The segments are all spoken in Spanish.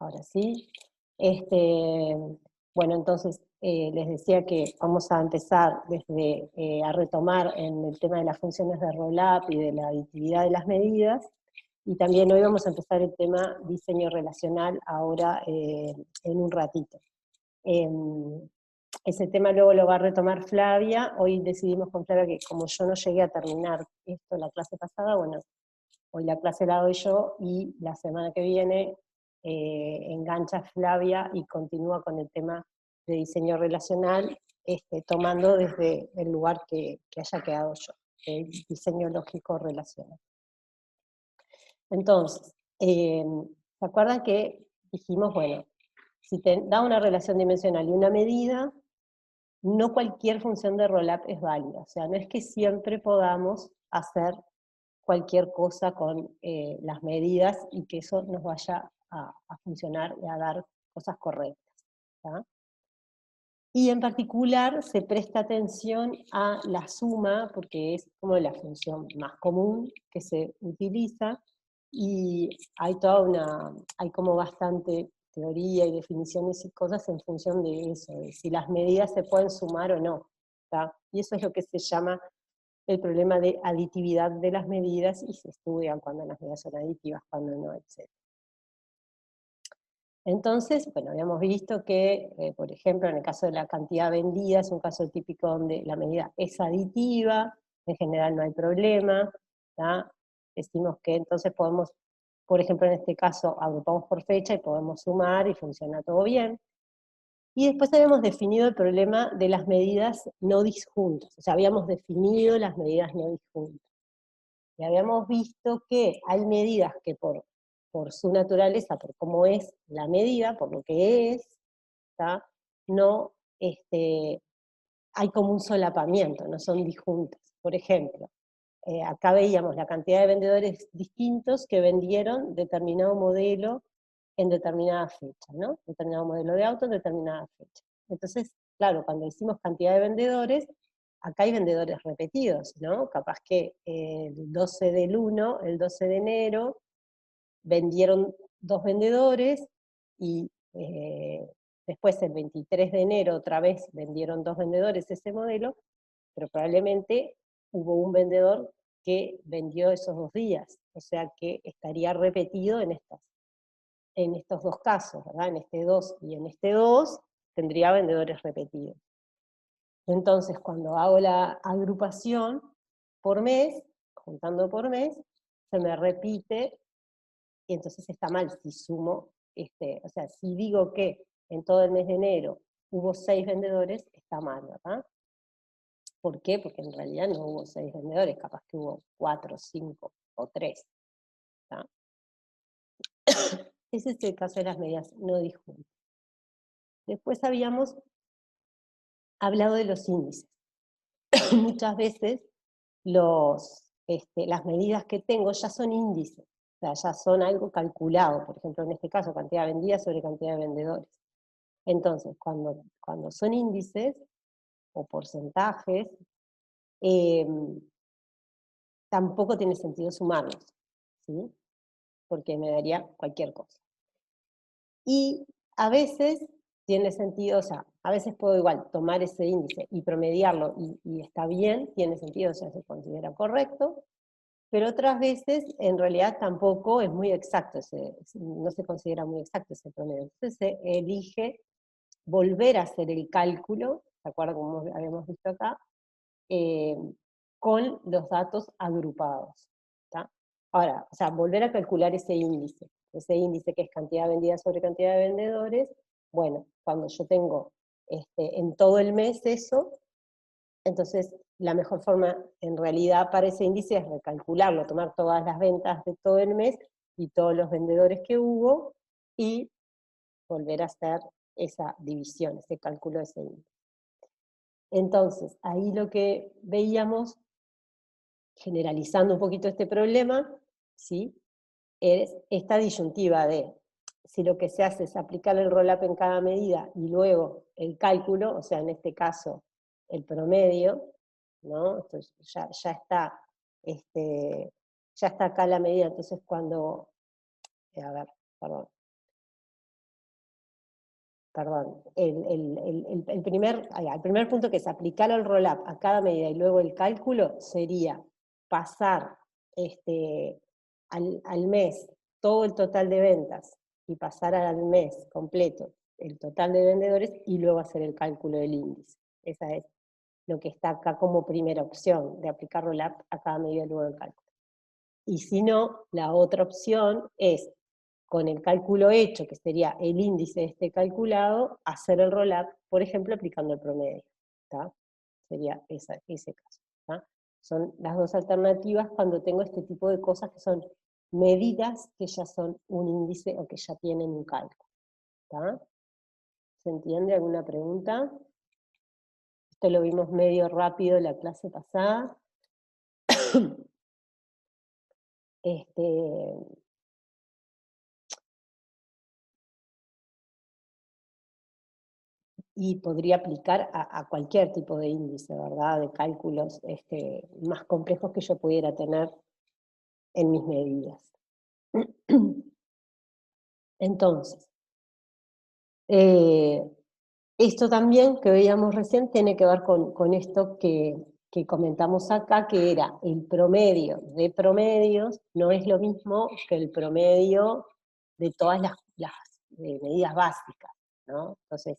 Ahora sí. Este, bueno, entonces les decía que vamos a empezar desde a retomar en el tema de las funciones de roll-up y de la aditividad de las medidas, y también hoy vamos a empezar el tema diseño relacional ahora en un ratito. Em, Ese tema luego lo va a retomar Flavia. Hoy decidimos con Flavia que como yo no llegué a terminar esto la clase pasada, bueno, hoy la clase la doy yo y la semana que viene engancha Flavia y continúa con el tema de diseño relacional, tomando desde el lugar que haya quedado yo, el diseño lógico relacional. Entonces, ¿se acuerdan que dijimos, bueno, si te da una relación dimensional y una medida, no cualquier función de roll-up es válida, o sea, no es que siempre podamos hacer cualquier cosa con las medidas y que eso nos vaya a funcionar y a dar cosas correctas. ¿tá? Y en particular se presta atención a la suma, porque es como la función más común que se utiliza, y hay como bastante teoría y definiciones y cosas en función de eso, de si las medidas se pueden sumar o no. ¿tá? Y eso es lo que se llama el problema de aditividad de las medidas, y se estudian cuando las medidas son aditivas, cuando no, etc. Entonces, bueno, habíamos visto que, por ejemplo, en el caso de la cantidad vendida, es un caso típico donde la medida es aditiva, en general no hay problema, ¿tá? Decimos que entonces podemos, por ejemplo, en este caso, agrupamos por fecha y podemos sumar y funciona todo bien. Y después habíamos definido el problema de las medidas no disjuntas, o sea, habíamos definido las medidas no disjuntas. Y habíamos visto que hay medidas que por su naturaleza, por cómo es la medida, por lo que es, ¿tá? No, hay como un solapamiento, no son disjuntas. Por ejemplo, acá veíamos la cantidad de vendedores distintos que vendieron determinado modelo en determinada fecha, ¿no? Determinado modelo de auto en determinada fecha. Entonces, claro, cuando decimos cantidad de vendedores, acá hay vendedores repetidos, ¿no? Capaz que el 12 del 1, el 12 de enero, vendieron 2 vendedores y después el 23 de enero otra vez vendieron 2 vendedores ese modelo, pero probablemente hubo un vendedor que vendió esos 2 días, o sea que estaría repetido en estos dos casos, ¿verdad? En este 2 y en este 2 tendría vendedores repetidos. Entonces, cuando hago la agrupación por mes, juntando por mes, se me repite, y entonces está mal si sumo, o sea, si digo que en todo el mes de enero hubo 6 vendedores, está mal, ¿verdad? ¿Por qué? Porque en realidad no hubo 6 vendedores, capaz que hubo 4, 5 o 3. ¿tá? Ese es el caso de las medidas no disjuntas. Después habíamos hablado de los índices. Muchas veces las medidas que tengo ya son índices, o sea, ya son algo calculado, por ejemplo, en este caso, cantidad vendida sobre cantidad de vendedores. Entonces, cuando son índices o porcentajes, eh, tampoco tiene sentido sumarlos, ¿sí? Porque me daría cualquier cosa. Y a veces tiene sentido, o sea, a veces puedo igual tomar ese índice y promediarlo y está bien, tiene sentido, o sea, se considera correcto, pero otras veces en realidad tampoco es muy exacto, no se considera muy exacto ese promedio. Entonces se elige volver a hacer el cálculo, ¿de acuerdo? Como habíamos visto acá, eh, con los datos agrupados. ¿tá? Ahora, o sea, volver a calcular ese índice que es cantidad vendida sobre cantidad de vendedores, bueno, cuando yo tengo en todo el mes eso, entonces la mejor forma en realidad para ese índice es recalcularlo, tomar todas las ventas de todo el mes y todos los vendedores que hubo y volver a hacer esa división, ese cálculo de ese índice. Entonces, ahí lo que veíamos, generalizando un poquito este problema, ¿sí? Es esta disyuntiva de si lo que se hace es aplicar el roll-up en cada medida y luego el cálculo, o sea, en este caso el promedio, ¿no? Entonces ya está, ya está acá la medida, entonces cuando, a ver, perdón, perdón, el primer punto, que es aplicar el roll-up a cada medida y luego el cálculo, sería pasar al mes todo el total de ventas y pasar al mes completo el total de vendedores y luego hacer el cálculo del índice. Esa es lo que está acá como primera opción, de aplicar roll-up a cada medida y luego el cálculo. Y si no, la otra opción es, con el cálculo hecho, que sería el índice calculado, hacer el roll-up, por ejemplo, aplicando el promedio. ¿Tá? Sería ese caso. ¿Tá? Son las dos alternativas cuando tengo este tipo de cosas que son medidas que ya son un índice o que ya tienen un cálculo. ¿Tá? ¿Se entiende? ¿Alguna pregunta? Esto lo vimos medio rápido en la clase pasada. Y podría aplicar a cualquier tipo de índice, ¿verdad? De cálculos más complejos que yo pudiera tener en mis medidas. Entonces, esto también que veíamos recién tiene que ver con esto que comentamos acá, que era el promedio de promedios, no es lo mismo que el promedio de todas las medidas básicas, ¿no? Entonces,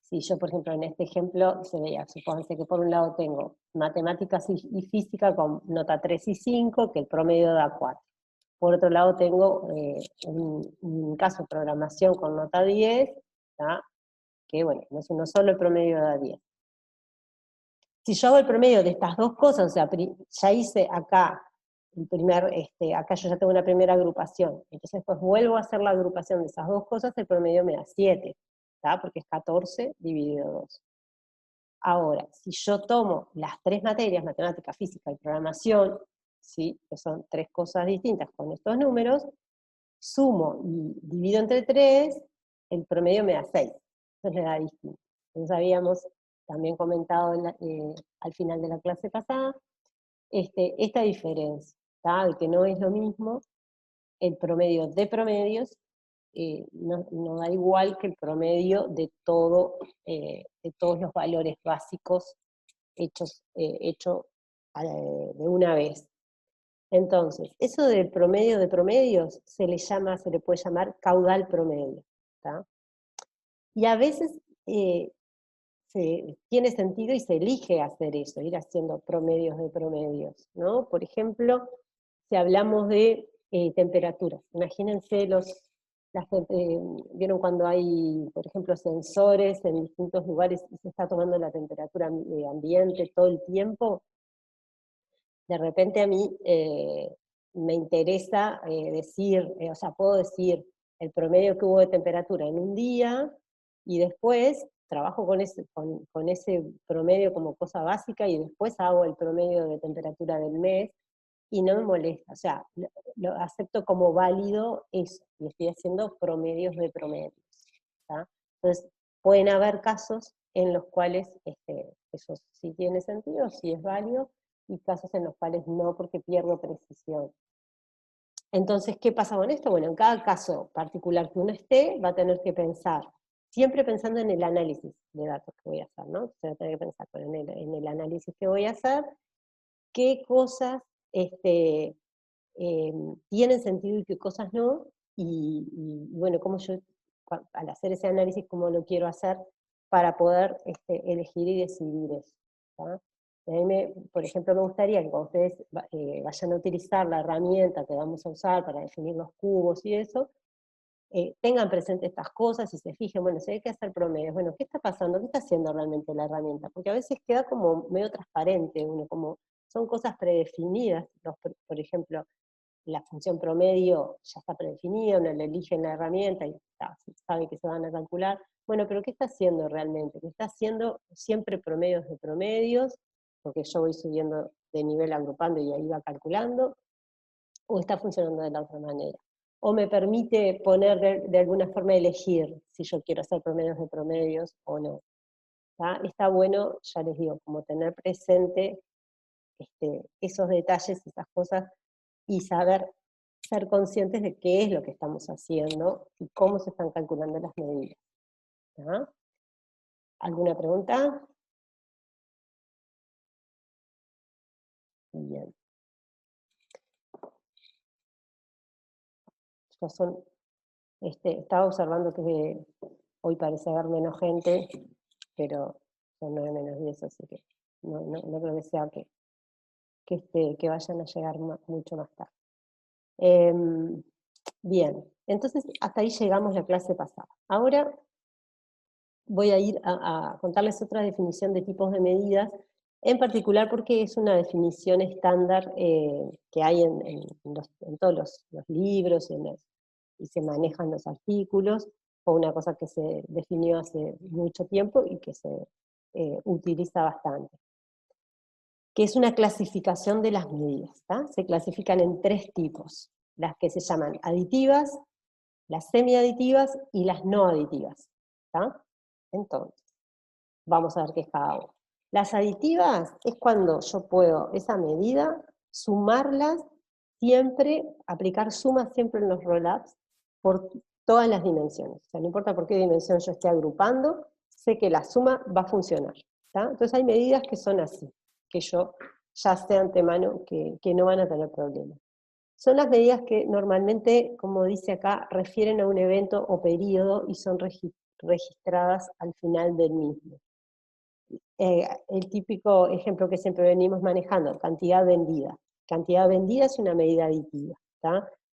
si yo, por ejemplo, en este ejemplo, se veía, supónganse que por un lado tengo matemáticas y física con nota 3 y 5, que el promedio da 4. Por otro lado tengo un caso de programación con nota 10, ¿tá? Que bueno, no es uno solo, el promedio da 10. Si yo hago el promedio de estas dos cosas, o sea, ya hice acá acá yo ya tengo una primera agrupación, entonces pues vuelvo a hacer la agrupación de esas dos cosas, el promedio me da 7, ¿tá? Porque es 14 dividido 2. Ahora, si yo tomo las tres materias, matemática, física y programación, ¿sí? Que son tres cosas distintas con estos números, sumo y divido entre 3, el promedio me da 6. Entonces me da distinto. Entonces habíamos también comentado al final de la clase pasada esta diferencia, ¿tá? De que no es lo mismo el promedio de promedios, no da igual que el promedio de todos los valores básicos hecho de una vez. Entonces, eso del promedio de promedios se le puede llamar caudal promedio. ¿Tá? Y a veces tiene sentido y se elige hacer eso, ir haciendo promedios de promedios, ¿no? Por ejemplo, si hablamos de temperaturas, imagínense vieron cuando hay, por ejemplo, sensores en distintos lugares y se está tomando la temperatura ambiente todo el tiempo. De repente a mí me interesa decir, o sea, puedo decir el promedio que hubo de temperatura en un día, y después trabajo con ese promedio como cosa básica, y después hago el promedio de temperatura del mes, y no me molesta, o sea, lo acepto como válido eso, y estoy haciendo promedios de promedios. ¿Tá? Entonces, pueden haber casos en los cuales eso sí tiene sentido, sí es válido, y casos en los cuales no, porque pierdo precisión. Entonces, ¿qué pasa con esto? Bueno, en cada caso particular que uno esté, va a tener que pensar, siempre pensando en el análisis de datos que voy a hacer, ¿no? Se va a tener que pensar en el análisis que voy a hacer, qué cosas tienen sentido y qué cosas no, y bueno, cómo yo, al hacer ese análisis, cómo lo quiero hacer para poder elegir y decidir eso. ¿Tá? A mí, por ejemplo, me gustaría que cuando ustedes vayan a utilizar la herramienta que vamos a usar para definir los cubos y eso, tengan presente estas cosas y se fijen, bueno, si hay que hacer promedios, bueno, ¿qué está pasando? ¿Qué está haciendo realmente la herramienta? Porque a veces queda como medio transparente, como son cosas predefinidas, por ejemplo, la función promedio ya está predefinida, uno le elige en la herramienta y sabe que se van a calcular. Bueno, pero ¿qué está haciendo realmente? ¿Qué está haciendo siempre promedios de promedios? Porque yo voy subiendo de nivel agrupando y ahí va calculando, o está funcionando de la otra manera. O me permite poner de alguna forma elegir si yo quiero hacer promedios de promedios o no. ¿Tá? Está bueno, ya les digo, como tener presente esos detalles, esas cosas, y ser conscientes de qué es lo que estamos haciendo y cómo se están calculando las medidas. ¿Ah? ¿Alguna pregunta? Bien. Ya son, estaba observando que hoy parece haber menos gente, pero son 9:10, así que no creo que sea que vayan a llegar mucho más tarde. Bien, entonces hasta ahí llegamos la clase pasada. Ahora voy a ir a contarles otra definición de tipos de medidas, en particular porque es una definición estándar que hay en todos los libros y se manejan los artículos, o una cosa que se definió hace mucho tiempo y que se utiliza bastante, que es una clasificación de las medidas. Se clasifican en 3 tipos, las que se llaman aditivas, las semiaditivas y las no aditivas. Entonces, vamos a ver qué es cada uno. Las aditivas es cuando yo puedo esa medida sumarlas siempre, aplicar sumas siempre en los roll-ups por todas las dimensiones. O sea, no importa por qué dimensión yo esté agrupando, sé que la suma va a funcionar. Entonces hay medidas que son así, que yo ya sé de antemano que no van a tener problemas. Son las medidas que normalmente, como dice acá, refieren a un evento o periodo y son registradas al final del mismo. El típico ejemplo que siempre venimos manejando, cantidad vendida. Cantidad vendida es una medida aditiva.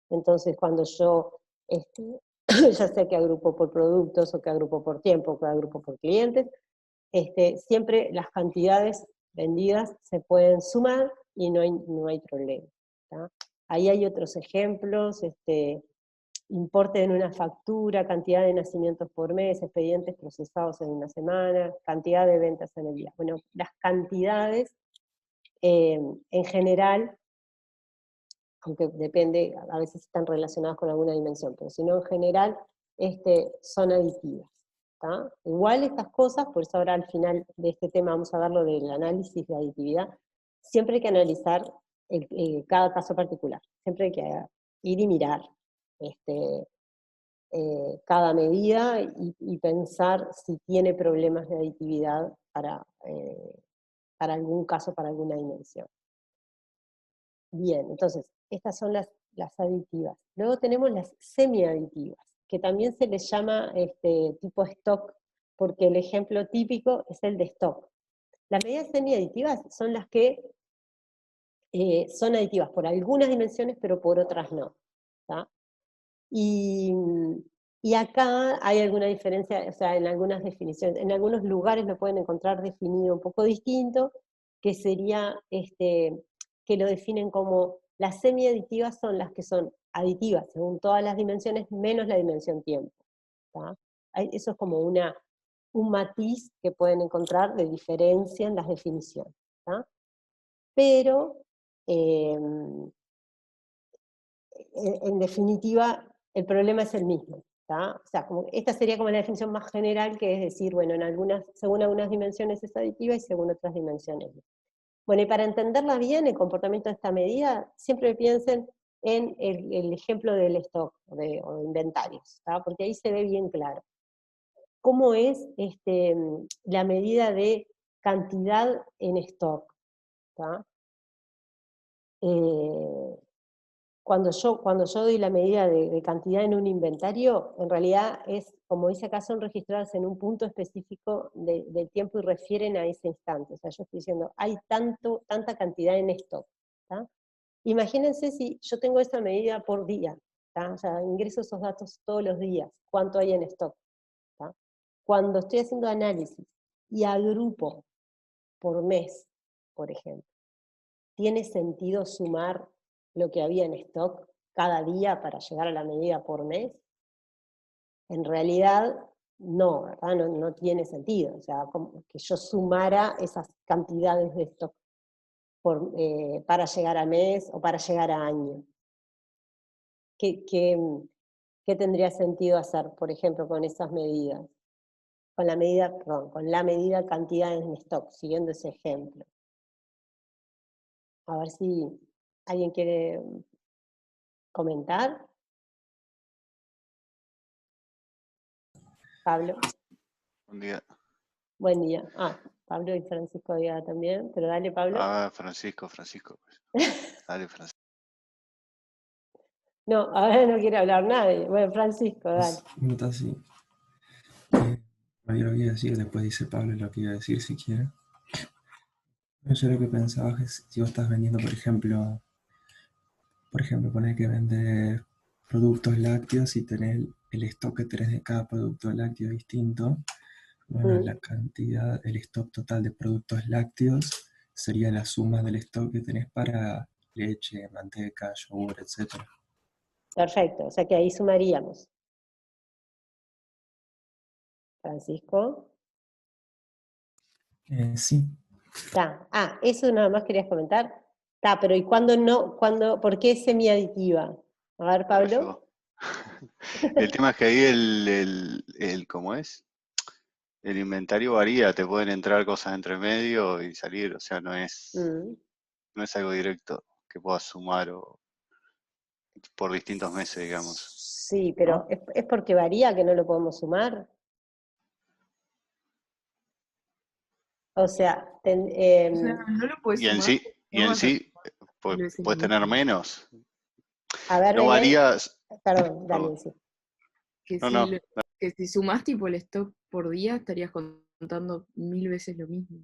Entonces, cuando yo ya sé que agrupo por productos, o que agrupo por tiempo, o que agrupo por clientes, siempre las cantidades vendidas se pueden sumar y no hay problema. Ahí hay otros ejemplos, importe en una factura, cantidad de nacimientos por mes, expedientes procesados en una semana, cantidad de ventas en el día. Bueno, las cantidades en general, aunque depende, a veces están relacionadas con alguna dimensión, pero si no en general son aditivas. Igual estas cosas, por eso ahora al final de este tema vamos a ver lo del análisis de aditividad, siempre hay que analizar cada caso particular, siempre hay que ir y mirar cada medida y pensar si tiene problemas de aditividad para algún caso, para alguna dimensión. Bien, entonces, estas son las aditivas. Luego tenemos las semiaditivas, que también se les llama tipo stock, porque el ejemplo típico es el de stock. Las medidas semiaditivas son las que son aditivas por algunas dimensiones, pero por otras no. Y acá hay alguna diferencia, o sea, en algunas definiciones, en algunos lugares lo pueden encontrar definido un poco distinto, que sería que lo definen como las semiaditivas son las que son aditivas según todas las dimensiones, menos la dimensión tiempo. Eso es como un matiz que pueden encontrar de diferencia en las definiciones. Pero, en definitiva, el problema es el mismo. O sea, esta sería como la definición más general, que es decir, bueno, según algunas dimensiones es aditiva y según otras dimensiones no. Bueno, y para entenderla bien, el comportamiento de esta medida, siempre piensen en el ejemplo del stock o de inventarios, porque ahí se ve bien claro. ¿Cómo es la medida de cantidad en stock? Cuando yo doy la medida de cantidad en un inventario, en realidad es, como dice acá, son registradas en un punto específico del tiempo y refieren a ese instante. O sea, yo estoy diciendo, hay tanta cantidad en stock. Imagínense si yo tengo esa medida por día. O sea, ingreso esos datos todos los días, cuánto hay en stock. Cuando estoy haciendo análisis y agrupo por mes, por ejemplo, ¿tiene sentido sumar lo que había en stock cada día para llegar a la medida por mes? En realidad, no, ¿verdad? No tiene sentido. O sea, como que yo sumara esas cantidades de stock para llegar a mes o para llegar a año. ¿Qué tendría sentido hacer, por ejemplo, con esas medidas? Con la medida cantidad en stock, siguiendo ese ejemplo. A ver si alguien quiere comentar. Pablo. Buen día. Buen día. Ah, Pablo y Francisco había también, pero dale, Pablo. Ah, Francisco. Dale, Francisco. No, ahora no quiere hablar nadie. Bueno, Francisco, dale. Un minuto así. Yo lo voy a decir, después dice Pablo lo que iba a decir si quiere. Yo lo que pensaba es si vos estás vendiendo, por ejemplo, poner que vendes productos lácteos y tenés el stock que tenés de cada producto lácteo distinto. Bueno, la cantidad, el stock total de productos lácteos sería la suma del stock que tenés para leche, manteca, yogur, etc. Perfecto, o sea que ahí sumaríamos. Francisco. Sí. Está. Ah, eso nada más querías comentar. Está, pero ¿y cuándo no? ¿Por qué es semiaditiva? A ver, Pablo. El tema es que ahí ¿cómo es? El inventario varía, te pueden entrar cosas entre medio y salir, o sea, no es algo directo que puedas sumar por distintos meses, digamos. Sí, pero ¿no? ¿es porque varía que no lo podemos sumar? O sea, O sea, no lo puedes Y en sumar, no vas a sí, mil veces lo puedes tener mismo. menos. a ver, No Belén. varía. Perdón, Perdón. dale, sí. Que No, si, no. que si sumás tipo el stock por día, estarías contando 1000 veces lo mismo,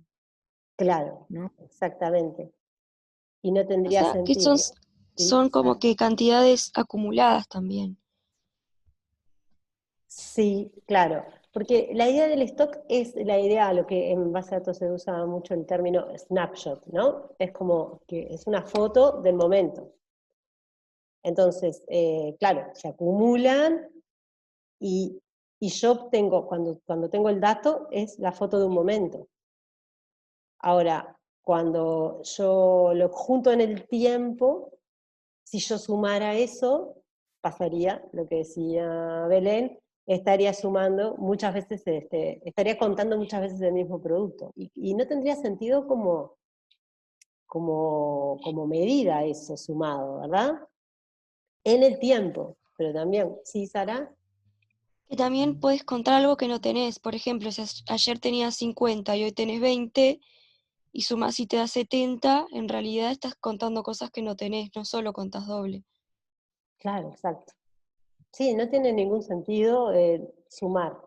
Claro, ¿no? exactamente. Y no O tendría sea, que sentido. ¿Sí? son como que cantidades acumuladas también. Sí, claro. Porque la idea del stock es la idea, lo que en base a datos se usa mucho el término snapshot, ¿no? Es como que es una foto del momento. Entonces, claro, se acumulan y yo tengo, cuando tengo el dato, es la foto de un momento. Ahora, cuando yo lo junto en el tiempo, si yo sumara eso, pasaría lo que decía Belén, estaría sumando muchas veces, estaría contando muchas veces el mismo producto. Y no tendría sentido como medida eso sumado, ¿verdad? En el tiempo, pero también, ¿sí, Sara? Que también puedes contar algo que no tenés. Por ejemplo, si ayer tenías 50 y hoy tenés 20, y sumás y te da 70, en realidad estás contando cosas que no tenés, no solo contás doble. Claro, exacto. Sí, no tiene ningún sentido sumar.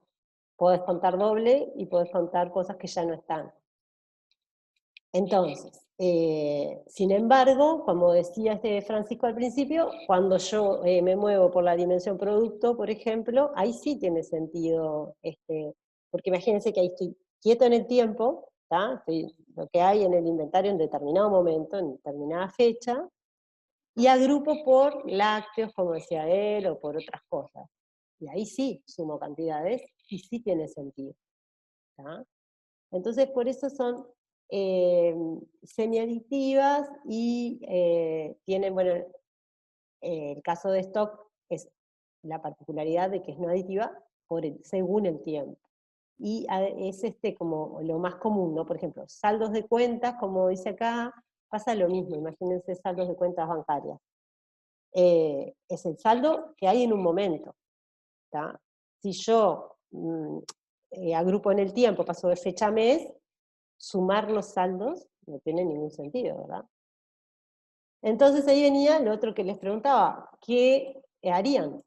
Podés contar doble y podés contar cosas que ya no están. Entonces, sin embargo, como decía Francisco al principio, cuando yo me muevo por la dimensión producto, por ejemplo, ahí sí tiene sentido, porque imagínense que ahí estoy quieto en el tiempo, lo que hay en el inventario en determinado momento, en determinada fecha, y agrupo por lácteos, como decía él, o por otras cosas. Y ahí sí sumo cantidades y sí tiene sentido. ¿Tá? Entonces, por eso son semiaditivas y tienen, bueno, el caso de stock es la particularidad de que es no aditiva según el tiempo. Y es como lo más común, ¿no? Por ejemplo, saldos de cuentas, como dice acá, pasa lo mismo, imagínense saldos de cuentas bancarias. Es el saldo que hay en un momento. ¿Tá? Si yo agrupo en el tiempo, paso de fecha a mes, sumar los saldos no tiene ningún sentido, ¿verdad? Entonces ahí venía lo otro que les preguntaba, ¿qué harían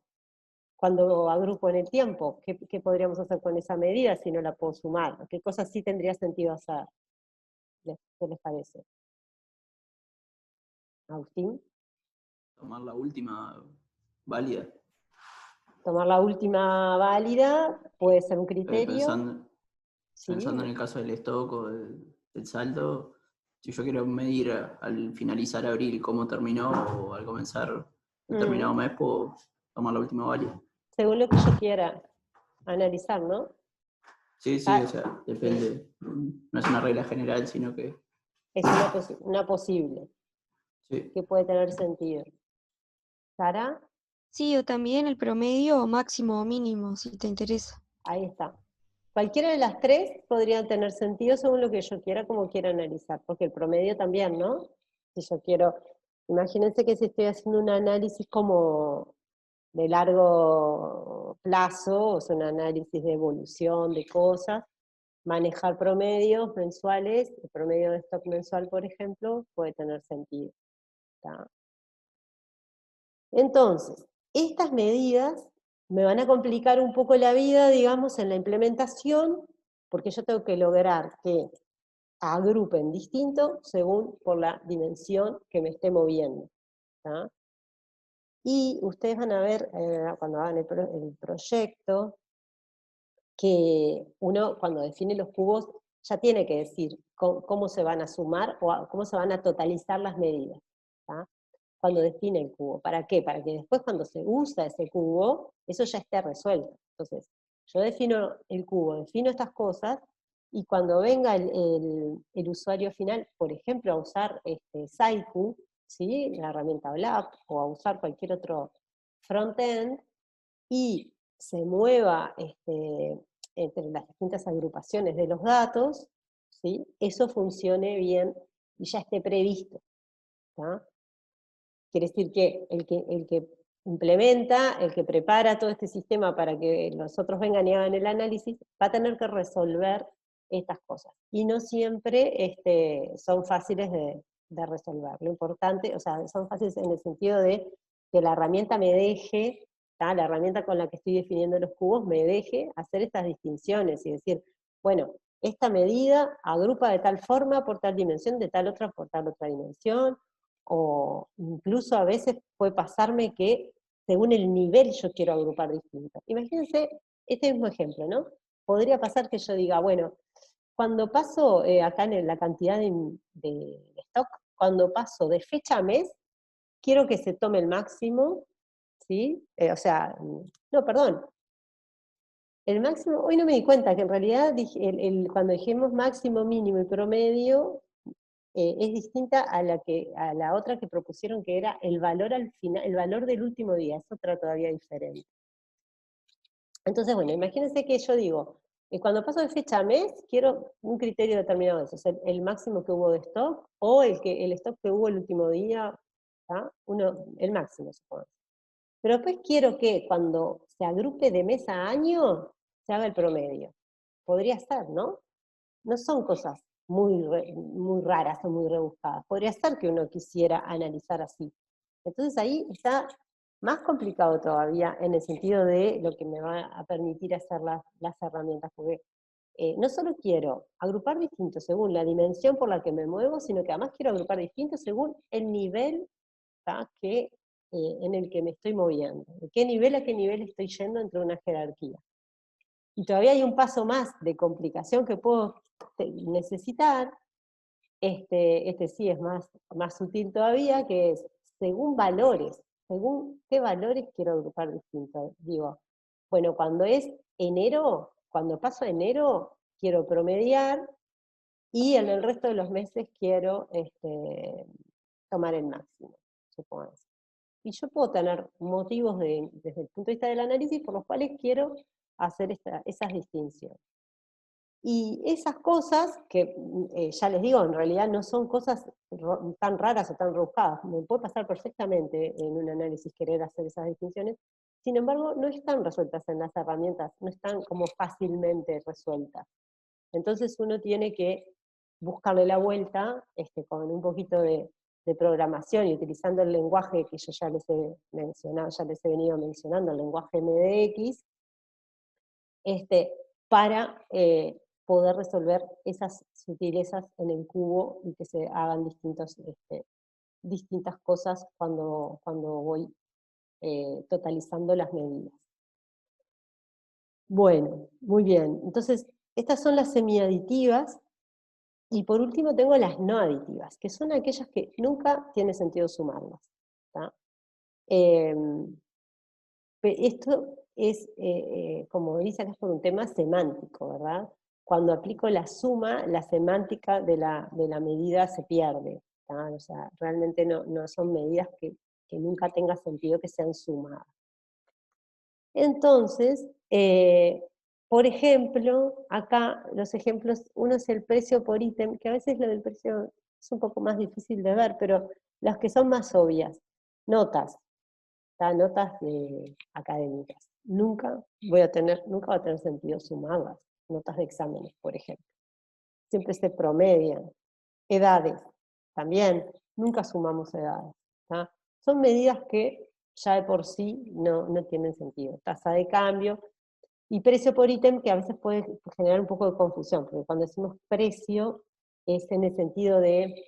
cuando agrupo en el tiempo? ¿Qué podríamos hacer con esa medida si no la puedo sumar? ¿Qué cosas sí tendría sentido hacer? ¿Qué les parece? Agustín. Tomar la última válida. Tomar la última válida puede ser un criterio. Pensando en el caso del stock o del saldo, si yo quiero medir al finalizar abril cómo terminó o al comenzar determinado mes, puedo tomar la última válida. Según lo que yo quiera analizar, ¿no? Sí, sí, o sea, depende. No es una regla general, sino que... Es una posible. Sí. Que puede tener sentido. ¿Sara? Sí, o también el promedio máximo o mínimo, si te interesa. Ahí está. Cualquiera de las tres podrían tener sentido según lo que yo quiera, como quiera analizar, porque el promedio también, ¿no? Si yo quiero, imagínense que si estoy haciendo un análisis como de largo plazo, o sea, un análisis de evolución de cosas, manejar promedios mensuales, el promedio de stock mensual, por ejemplo, puede tener sentido. ¿Tá? Entonces, estas medidas me van a complicar un poco la vida, digamos, en la implementación, porque yo tengo que lograr que agrupen distinto según por la dimensión que me esté moviendo. ¿Tá? Y ustedes van a ver, cuando hagan el proyecto, que uno cuando define los cubos ya tiene que decir cómo se van a sumar o cómo se van a totalizar las medidas. ¿Tá? Cuando define el cubo. ¿Para qué? Para que después cuando se usa ese cubo, eso ya esté resuelto. Entonces, yo defino el cubo, defino estas cosas, y cuando venga el usuario final, por ejemplo, a usar Saiku, ¿sí? La herramienta OLAP, o a usar cualquier otro frontend, y se mueva entre las distintas agrupaciones de los datos, ¿sí? Eso funcione bien y ya esté previsto. ¿Tá? Quiere decir que el que implementa, el que prepara todo este sistema para que los otros vengan y hagan el análisis, va a tener que resolver estas cosas. Y no siempre son fáciles de resolver. Lo importante, o sea, son fáciles en el sentido de que la herramienta me deje, ¿tá? La herramienta con la que estoy definiendo los cubos me deje hacer estas distinciones y decir, bueno, esta medida agrupa de tal forma por tal dimensión, de tal otra por tal otra dimensión, o incluso a veces puede pasarme que según el nivel yo quiero agrupar distinto. Imagínense este mismo ejemplo, ¿no? Podría pasar que yo diga, bueno, cuando paso acá en la cantidad de stock, cuando paso de fecha a mes, quiero que se tome el máximo, ¿sí? O sea, no, perdón. El máximo, hoy no me di cuenta que en realidad cuando dijimos máximo, mínimo y promedio, es distinta a la otra que propusieron, que era el valor al final, el valor del último día, es otra todavía diferente. Entonces, bueno, imagínense que yo digo, cuando paso de fecha a mes, quiero un criterio determinado de eso, o sea, el máximo que hubo de stock, o el stock que hubo el último día, ¿tá? El máximo, supongo. Pero después quiero que cuando se agrupe de mes a año, se haga el promedio. Podría ser, ¿no? No son cosas muy raras o muy rebuscadas. Podría ser que uno quisiera analizar así. Entonces ahí está más complicado todavía en el sentido de lo que me va a permitir hacer las herramientas, porque no solo quiero agrupar distintos según la dimensión por la que me muevo, sino que además quiero agrupar distintos según el nivel, ¿tá? En el que me estoy moviendo. ¿De qué nivel a qué nivel estoy yendo entre una jerarquía? Y todavía hay un paso más de complicación que puedo necesitar, este sí es más sutil todavía, que es según valores, según qué valores quiero agrupar distintos. Digo, bueno, cuando es enero, cuando paso a enero, quiero promediar, y en el resto de los meses quiero tomar el máximo, supongo. Y yo puedo tener motivos desde el punto de vista del análisis por los cuales quiero hacer esas distinciones. Y esas cosas, que ya les digo, en realidad no son cosas tan raras o tan rebuscadas, me puede pasar perfectamente en un análisis querer hacer esas distinciones, sin embargo no están resueltas en las herramientas, no están como fácilmente resueltas. Entonces uno tiene que buscarle la vuelta con un poquito de programación y utilizando el lenguaje que yo ya les he mencionado, ya les he venido mencionando, el lenguaje MDX, para poder resolver esas sutilezas en el cubo y que se hagan distintas cosas cuando voy totalizando las medidas. Bueno, muy bien. Entonces, estas son las semiaditivas, y por último tengo las no aditivas, que son aquellas que nunca tiene sentido sumarlas. ¿Tá? Esto es, como dice acá, es por un tema semántico, ¿verdad? Cuando aplico la suma, la semántica de la medida se pierde. ¿Tá? O sea, realmente no son medidas que nunca tenga sentido que sean sumadas. Entonces, por ejemplo, acá los ejemplos, uno es el precio por ítem, que a veces lo del precio es un poco más difícil de ver, pero las que son más obvias. Notas. notas académicas. Nunca va a tener sentido sumarlas, notas de exámenes, por ejemplo. Siempre se promedian. Edades, también, nunca sumamos edades. ¿Tá? Son medidas que ya de por sí no tienen sentido. Tasa de cambio y precio por ítem, que a veces puede generar un poco de confusión, porque cuando decimos precio es en el sentido de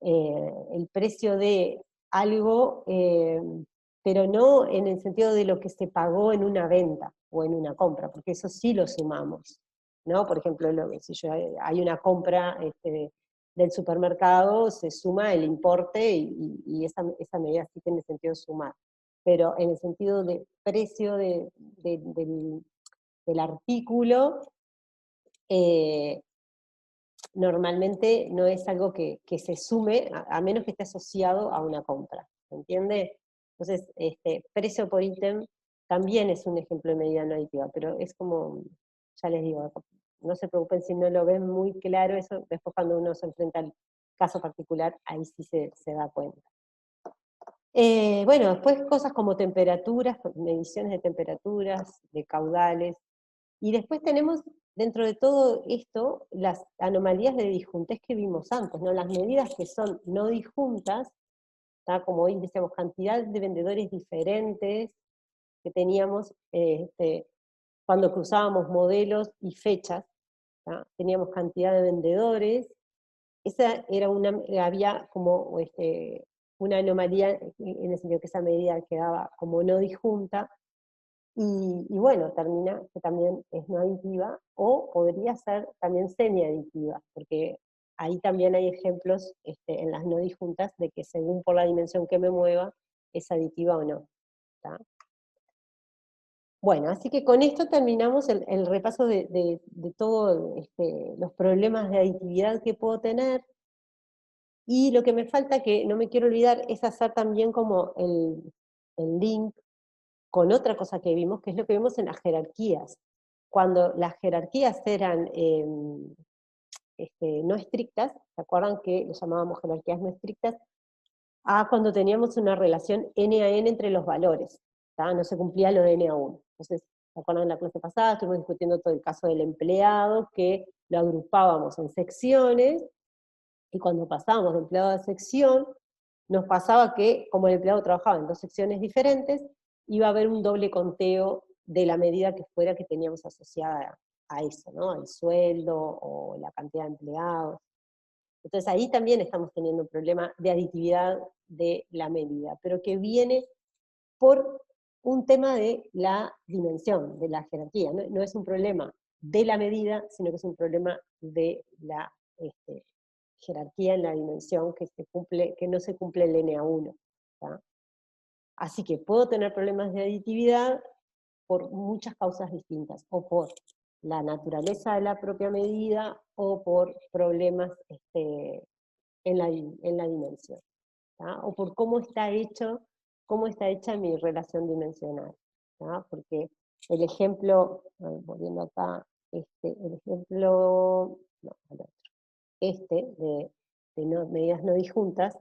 el precio de algo, pero no en el sentido de lo que se pagó en una venta o en una compra, porque eso sí lo sumamos, ¿no? Por ejemplo, si hay una compra del supermercado, se suma el importe y esa medida sí tiene sentido sumar. Pero en el sentido de precio del artículo, normalmente no es algo que se sume, a menos que esté asociado a una compra, ¿se entiende? Entonces, precio por ítem también es un ejemplo de medida no aditiva, pero es como, ya les digo, no se preocupen si no lo ven muy claro eso, después cuando uno se enfrenta al caso particular, ahí sí se da cuenta. Bueno, después cosas como temperaturas, mediciones de temperaturas, de caudales, y después tenemos, dentro de todo esto, las anomalías de disjuntez que vimos antes, ¿no? Las medidas que son no disjuntas, ¿tá? Como hoy decíamos, cantidad de vendedores diferentes que teníamos cuando cruzábamos modelos y fechas, ¿tá? Teníamos cantidad de vendedores, esa era había como una anomalía en el sentido que esa medida quedaba como no disjunta, y bueno, termina que también es no aditiva, o podría ser también semi-aditiva, porque ahí también hay ejemplos en las no disjuntas de que según por la dimensión que me mueva, es aditiva o no. ¿Tá? Bueno, así que con esto terminamos el repaso de todos los problemas de aditividad que puedo tener, y lo que me falta, que no me quiero olvidar, es hacer también como el link con otra cosa que vimos, que es lo que vimos en las jerarquías. Cuando las jerarquías eran no estrictas, ¿se acuerdan que lo llamábamos jerarquías no estrictas? Cuando teníamos una relación n a n entre los valores, ¿tá? No se cumplía lo de n a 1. Entonces, ¿se acuerdan en la clase pasada? Estuvimos discutiendo todo el caso del empleado, que lo agrupábamos en secciones, y cuando pasábamos de empleado a sección, nos pasaba que, como el empleado trabajaba en 2 secciones diferentes, iba a haber un doble conteo de la medida que fuera que teníamos asociada a eso, ¿no? Al sueldo o la cantidad de empleados. Entonces ahí también estamos teniendo un problema de aditividad de la medida, pero que viene por un tema de la dimensión, de la jerarquía. No es un problema de la medida, sino que es un problema de la jerarquía en la dimensión que no se cumple el NA1. ¿tá? Así que puedo tener problemas de aditividad por muchas causas distintas, o por la naturaleza de la propia medida, o por problemas en la dimensión, ¿tá? O por cómo está hecha mi relación dimensional, ¿tá? Porque el ejemplo, volviendo acá, el ejemplo, no, el otro, de medidas no disjuntas,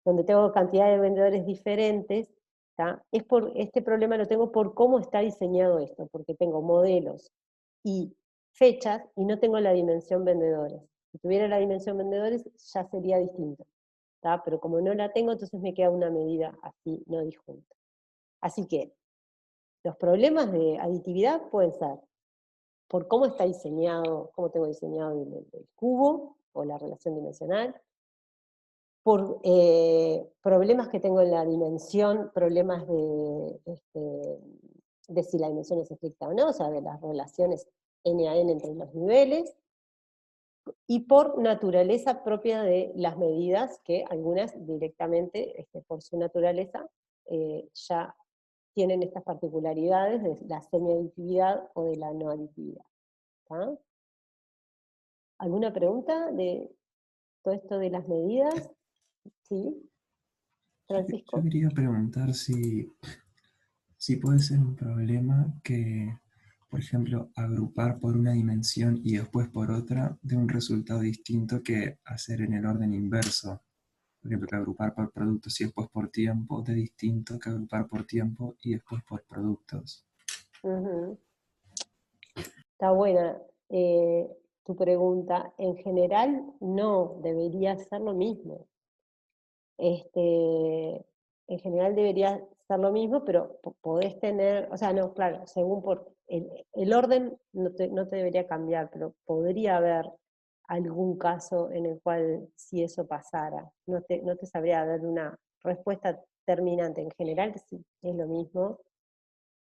donde tengo cantidad de vendedores diferentes, ¿tá? Este problema lo tengo por cómo está diseñado esto, porque tengo modelos y fechas y no tengo la dimensión vendedores. Si tuviera la dimensión vendedores ya sería distinto, ¿tá? Pero como no la tengo, entonces me queda una medida así no disjunta. Así que los problemas de aditividad pueden ser por cómo está diseñado, cómo tengo diseñado el cubo o la relación dimensional, por problemas que tengo en la dimensión, problemas de si la dimensión es estricta o no, o sea, de las relaciones n a n entre los niveles, y por naturaleza propia de las medidas, que algunas directamente, por su naturaleza, ya tienen estas particularidades de la semiaditividad o de la no aditividad. ¿Tá? ¿Alguna pregunta de todo esto de las medidas? ¿Sí? Francisco. Yo quería preguntar si puede ser un problema que, por ejemplo, agrupar por una dimensión y después por otra dé un resultado distinto que hacer en el orden inverso. Por ejemplo, que agrupar por productos y después por tiempo, de distinto que agrupar por tiempo y después por productos. Está buena tu pregunta. En general, no, debería ser lo mismo. En general debería ser lo mismo, pero podés tener, o sea, no, claro, según por el orden no te debería cambiar, pero podría haber algún caso en el cual si eso pasara. No te sabría dar una respuesta terminante. En general sí, es lo mismo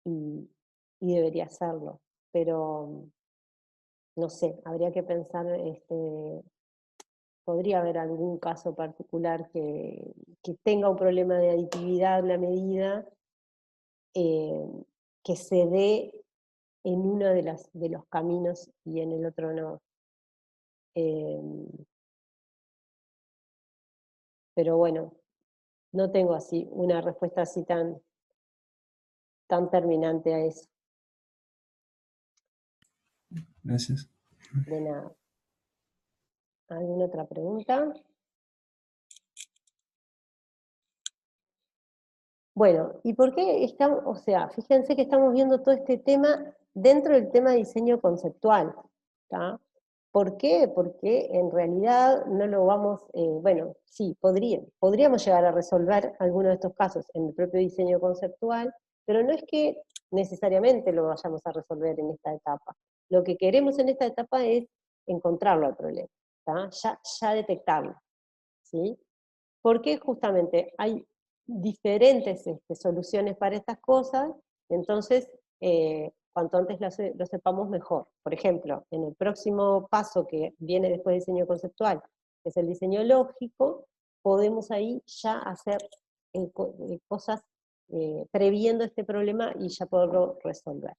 y debería serlo, pero no sé, habría que pensar, podría haber algún caso particular que tenga un problema de aditividad la medida, que se dé en uno de los caminos y en el otro no. Pero bueno, no tengo así una respuesta así tan terminante a eso. Gracias. De nada. ¿Alguna otra pregunta? Bueno, ¿y por qué estamos, o sea, fíjense que estamos viendo todo este tema dentro del tema de diseño conceptual, ¿tá? ¿Por qué? Porque en realidad no lo vamos, bueno, sí, podríamos llegar a resolver algunos de estos casos en el propio diseño conceptual, pero no es que necesariamente lo vayamos a resolver en esta etapa. Lo que queremos en esta etapa es encontrarlo al problema, ¿tá? Ya detectarlo, ¿sí? Porque justamente hay diferentes soluciones para estas cosas, entonces cuanto antes lo sepamos mejor. Por ejemplo, en el próximo paso que viene después del diseño conceptual, que es el diseño lógico, podemos ahí ya hacer cosas previendo este problema y ya poderlo resolver.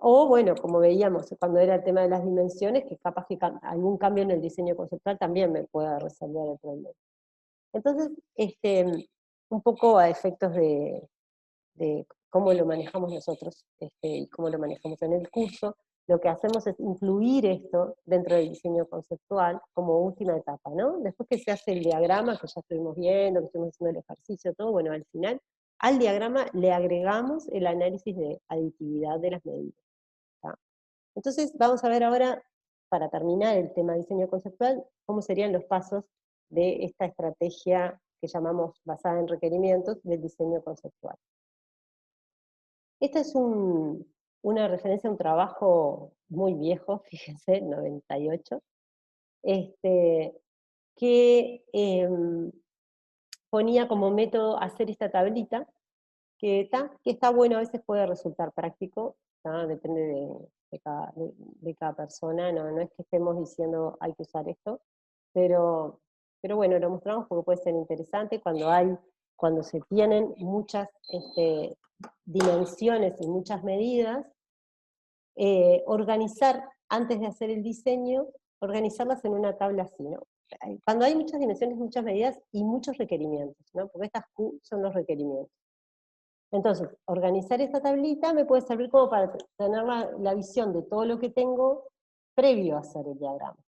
O bueno, como veíamos cuando era el tema de las dimensiones, que capaz que algún cambio en el diseño conceptual también me pueda resolver el problema. Entonces, un poco a efectos de cómo lo manejamos nosotros y cómo lo manejamos en el curso, lo que hacemos es incluir esto dentro del diseño conceptual como última etapa, ¿no? Después que se hace el diagrama, que ya estuvimos viendo, que estuvimos haciendo el ejercicio, todo, bueno, al final, al diagrama le agregamos el análisis de aditividad de las medidas, ¿tá? Entonces, vamos a ver ahora, para terminar el tema de diseño conceptual, cómo serían los pasos de esta estrategia que llamamos basada en requerimientos del diseño conceptual. Esta es una referencia a un trabajo muy viejo, fíjense, 98, que ponía como método hacer esta tablita, que está bueno, a veces puede resultar práctico, depende de cada persona, no es que estemos diciendo hay que usar esto, pero bueno, lo mostramos porque puede ser interesante cuando se tienen muchas dimensiones y muchas medidas, organizar, antes de hacer el diseño, organizarlas en una tabla así, ¿no? Cuando hay muchas dimensiones, muchas medidas y muchos requerimientos, ¿no? Porque estas Q son los requerimientos. Entonces, organizar esta tablita me puede servir como para tener la visión de todo lo que tengo previo a hacer el diagrama,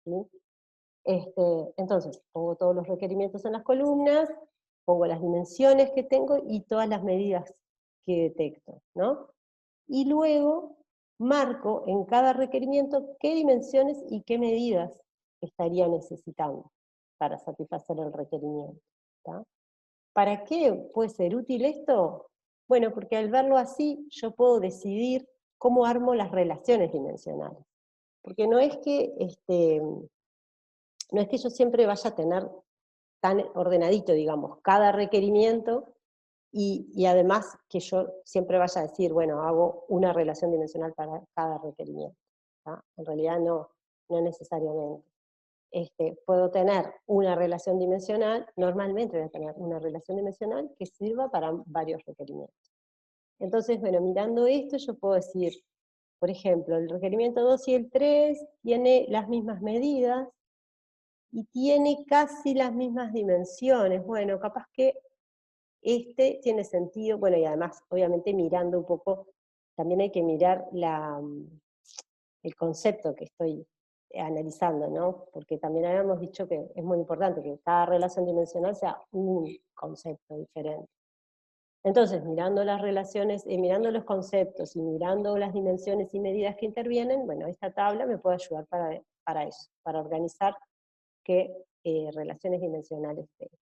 ¿sí? Entonces, pongo todos los requerimientos en las columnas, pongo las dimensiones que tengo y todas las medidas que detecto, ¿no? Y luego marco en cada requerimiento qué dimensiones y qué medidas estaría necesitando para satisfacer el requerimiento, ¿tá? ¿Para qué puede ser útil esto? Bueno, porque al verlo así yo puedo decidir cómo armo las relaciones dimensionales. Porque no es que yo siempre vaya a tener tan ordenadito, digamos, cada requerimiento, y además que yo siempre vaya a decir, bueno, hago una relación dimensional para cada requerimiento, ¿tá? En realidad no necesariamente. Puedo tener una relación dimensional, normalmente voy a tener una relación dimensional que sirva para varios requerimientos. Entonces, bueno, mirando esto yo puedo decir, por ejemplo, el requerimiento 2 y el 3 tiene las mismas medidas, y tiene casi las mismas dimensiones. Bueno, capaz que tiene sentido, bueno, y además, obviamente mirando un poco, también hay que mirar el concepto que estoy analizando, ¿no? Porque también habíamos dicho que es muy importante que cada relación dimensional sea un concepto diferente. Entonces, mirando las relaciones, mirando los conceptos y mirando las dimensiones y medidas que intervienen, bueno, esta tabla me puede ayudar para eso, para organizar qué relaciones dimensionales tengo.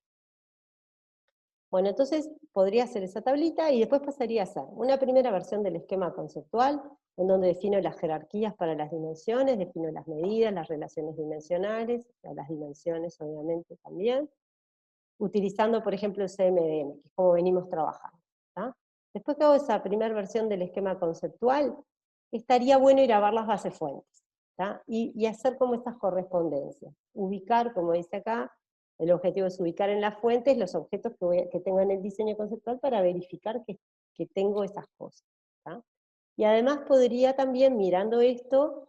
Bueno, entonces podría hacer esa tablita y después pasaría a hacer una primera versión del esquema conceptual, en donde defino las jerarquías para las dimensiones, defino las medidas, las relaciones dimensionales, las dimensiones obviamente también, utilizando por ejemplo el CMDM, que es como venimos trabajando. ¿tá? Después que hago esa primera versión del esquema conceptual, estaría bueno ir a ver las bases fuentes, y hacer como estas correspondencias, ubicar, como dice acá, el objetivo es ubicar en las fuentes los objetos que tengo en el diseño conceptual para verificar que tengo esas cosas. ¿tá? Y además podría también, mirando esto,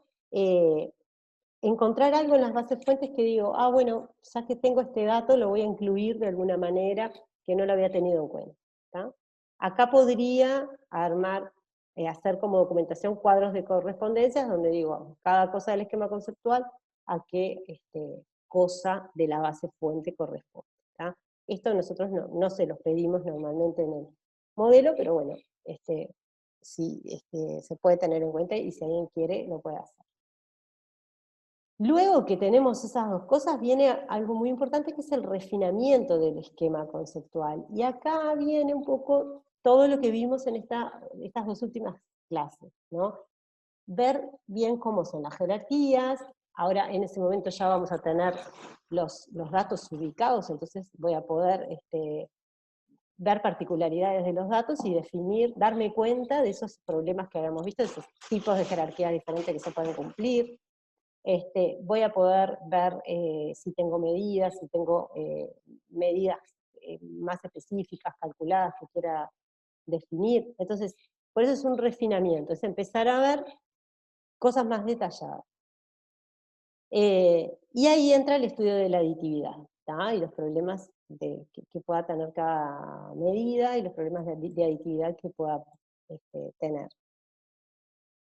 encontrar algo en las bases fuentes que digo, bueno, ya que tengo este dato, lo voy a incluir de alguna manera que no lo había tenido en cuenta. ¿tá? Acá podría armar, hacer como documentación cuadros de correspondencias, donde digo, cada cosa del esquema conceptual, a qué cosa de la base fuente corresponde. ¿tá? Esto nosotros no se los pedimos normalmente en el modelo, pero bueno, sí, se puede tener en cuenta y si alguien quiere, lo puede hacer. Luego que tenemos esas dos cosas, viene algo muy importante que es el refinamiento del esquema conceptual. Y acá viene un poco todo lo que vimos en estas dos últimas clases, ¿no? Ver bien cómo son las jerarquías. Ahora en ese momento ya vamos a tener los datos ubicados, entonces voy a poder ver particularidades de los datos y definir, darme cuenta de esos problemas que habíamos visto, de esos tipos de jerarquías diferentes que se pueden cumplir. Voy a poder ver si tengo medidas, si tengo medidas más específicas, calculadas, que quiera definir. Entonces, por eso es un refinamiento, es empezar a ver cosas más detalladas. Y ahí entra el estudio de la aditividad, ¿tá? Y los problemas que pueda tener cada medida, y los problemas de aditividad que pueda tener.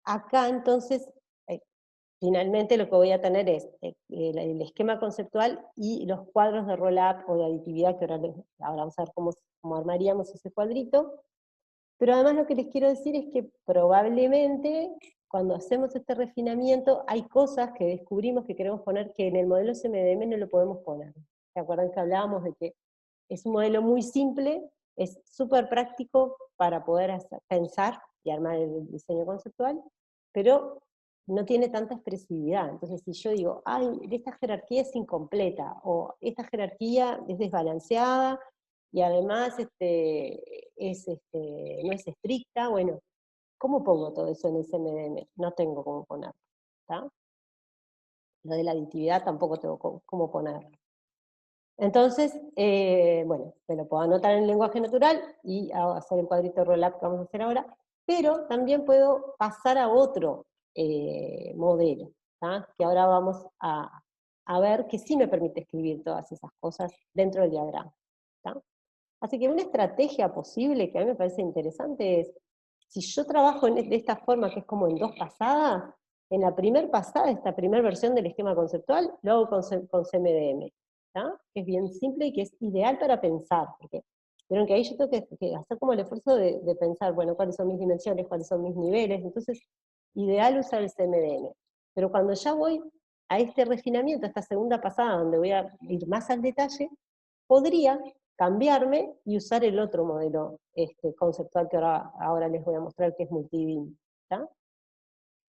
Acá entonces, finalmente lo que voy a tener es el esquema conceptual y los cuadros de roll-up o de aditividad, que ahora vamos a ver cómo armaríamos ese cuadrito. Pero además lo que les quiero decir es que probablemente cuando hacemos este refinamiento hay cosas que descubrimos que queremos poner que en el modelo CMDM no lo podemos poner. ¿Se acuerdan que hablábamos de que es un modelo muy simple, es súper práctico para poder pensar y armar el diseño conceptual, pero no tiene tanta expresividad? Entonces si yo digo, esta jerarquía es incompleta, o esta jerarquía es desbalanceada, y además no es estricta, bueno, ¿cómo pongo todo eso en el CMDM? No tengo cómo ponerlo, ¿tá? Lo de la aditividad tampoco tengo cómo ponerlo. Entonces, bueno, me lo puedo anotar en el lenguaje natural y hacer el cuadrito roll-up que vamos a hacer ahora, pero también puedo pasar a otro modelo, ¿tá? Que ahora vamos a ver que sí me permite escribir todas esas cosas dentro del diagrama, ¿tá? Así que una estrategia posible que a mí me parece interesante es, si yo trabajo de esta forma, que es como en dos pasadas, en la primera pasada, esta primera versión del esquema conceptual, lo hago con CMDM, ¿tá? Que es bien simple y que es ideal para pensar, porque vieron que ahí yo tengo que hacer como el esfuerzo de pensar, bueno, cuáles son mis dimensiones, cuáles son mis niveles, entonces, ideal usar el CMDM. Pero cuando ya voy a este refinamiento, a esta segunda pasada, donde voy a ir más al detalle, podría cambiarme y usar el otro modelo conceptual que ahora les voy a mostrar, que es multibeam.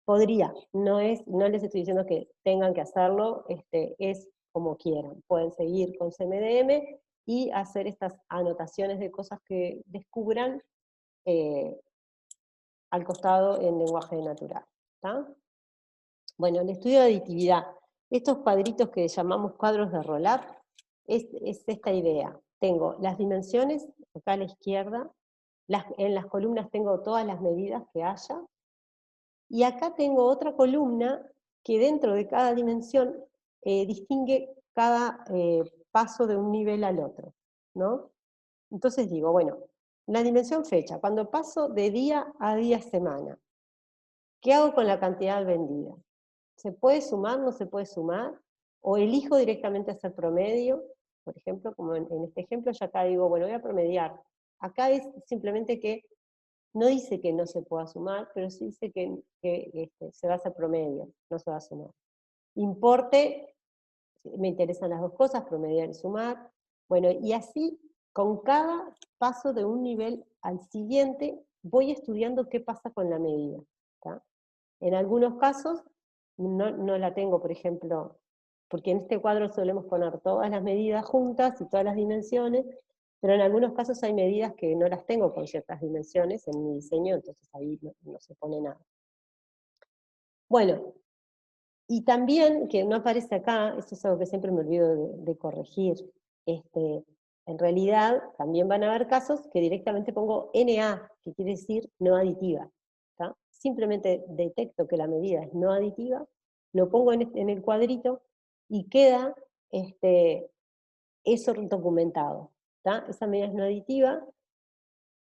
Podría, no les estoy diciendo que tengan que hacerlo, es como quieran. Pueden seguir con CMDM y hacer estas anotaciones de cosas que descubran al costado en lenguaje natural. ¿tá? Bueno, el estudio de aditividad. Estos cuadritos que llamamos cuadros de roll-up, es esta idea. Tengo las dimensiones, acá a la izquierda, en las columnas tengo todas las medidas que haya, y acá tengo otra columna que dentro de cada dimensión distingue cada paso de un nivel al otro, ¿no? Entonces digo, bueno, la dimensión fecha, cuando paso de día a día semana, ¿qué hago con la cantidad vendida? ¿Se puede sumar, no se puede sumar? O elijo directamente hacer promedio, por ejemplo, como en este ejemplo, yo acá digo, bueno, voy a promediar. Acá es simplemente que no dice que no se pueda sumar, pero sí dice que se va a hacer promedio, no se va a sumar. Importe, me interesan las dos cosas, promediar y sumar. Bueno, y así, con cada paso de un nivel al siguiente, voy estudiando qué pasa con la medida. ¿Tá? En algunos casos, no la tengo, por ejemplo, porque en este cuadro solemos poner todas las medidas juntas y todas las dimensiones, pero en algunos casos hay medidas que no las tengo con ciertas dimensiones en mi diseño, entonces ahí no se pone nada. Bueno, y también, que no aparece acá, esto es algo que siempre me olvido de corregir, en realidad también van a haber casos que directamente pongo NA, que quiere decir no aditiva. ¿Tá? Simplemente detecto que la medida es no aditiva, lo pongo en el cuadrito y queda eso documentado. ¿Tá? Esa medida es no aditiva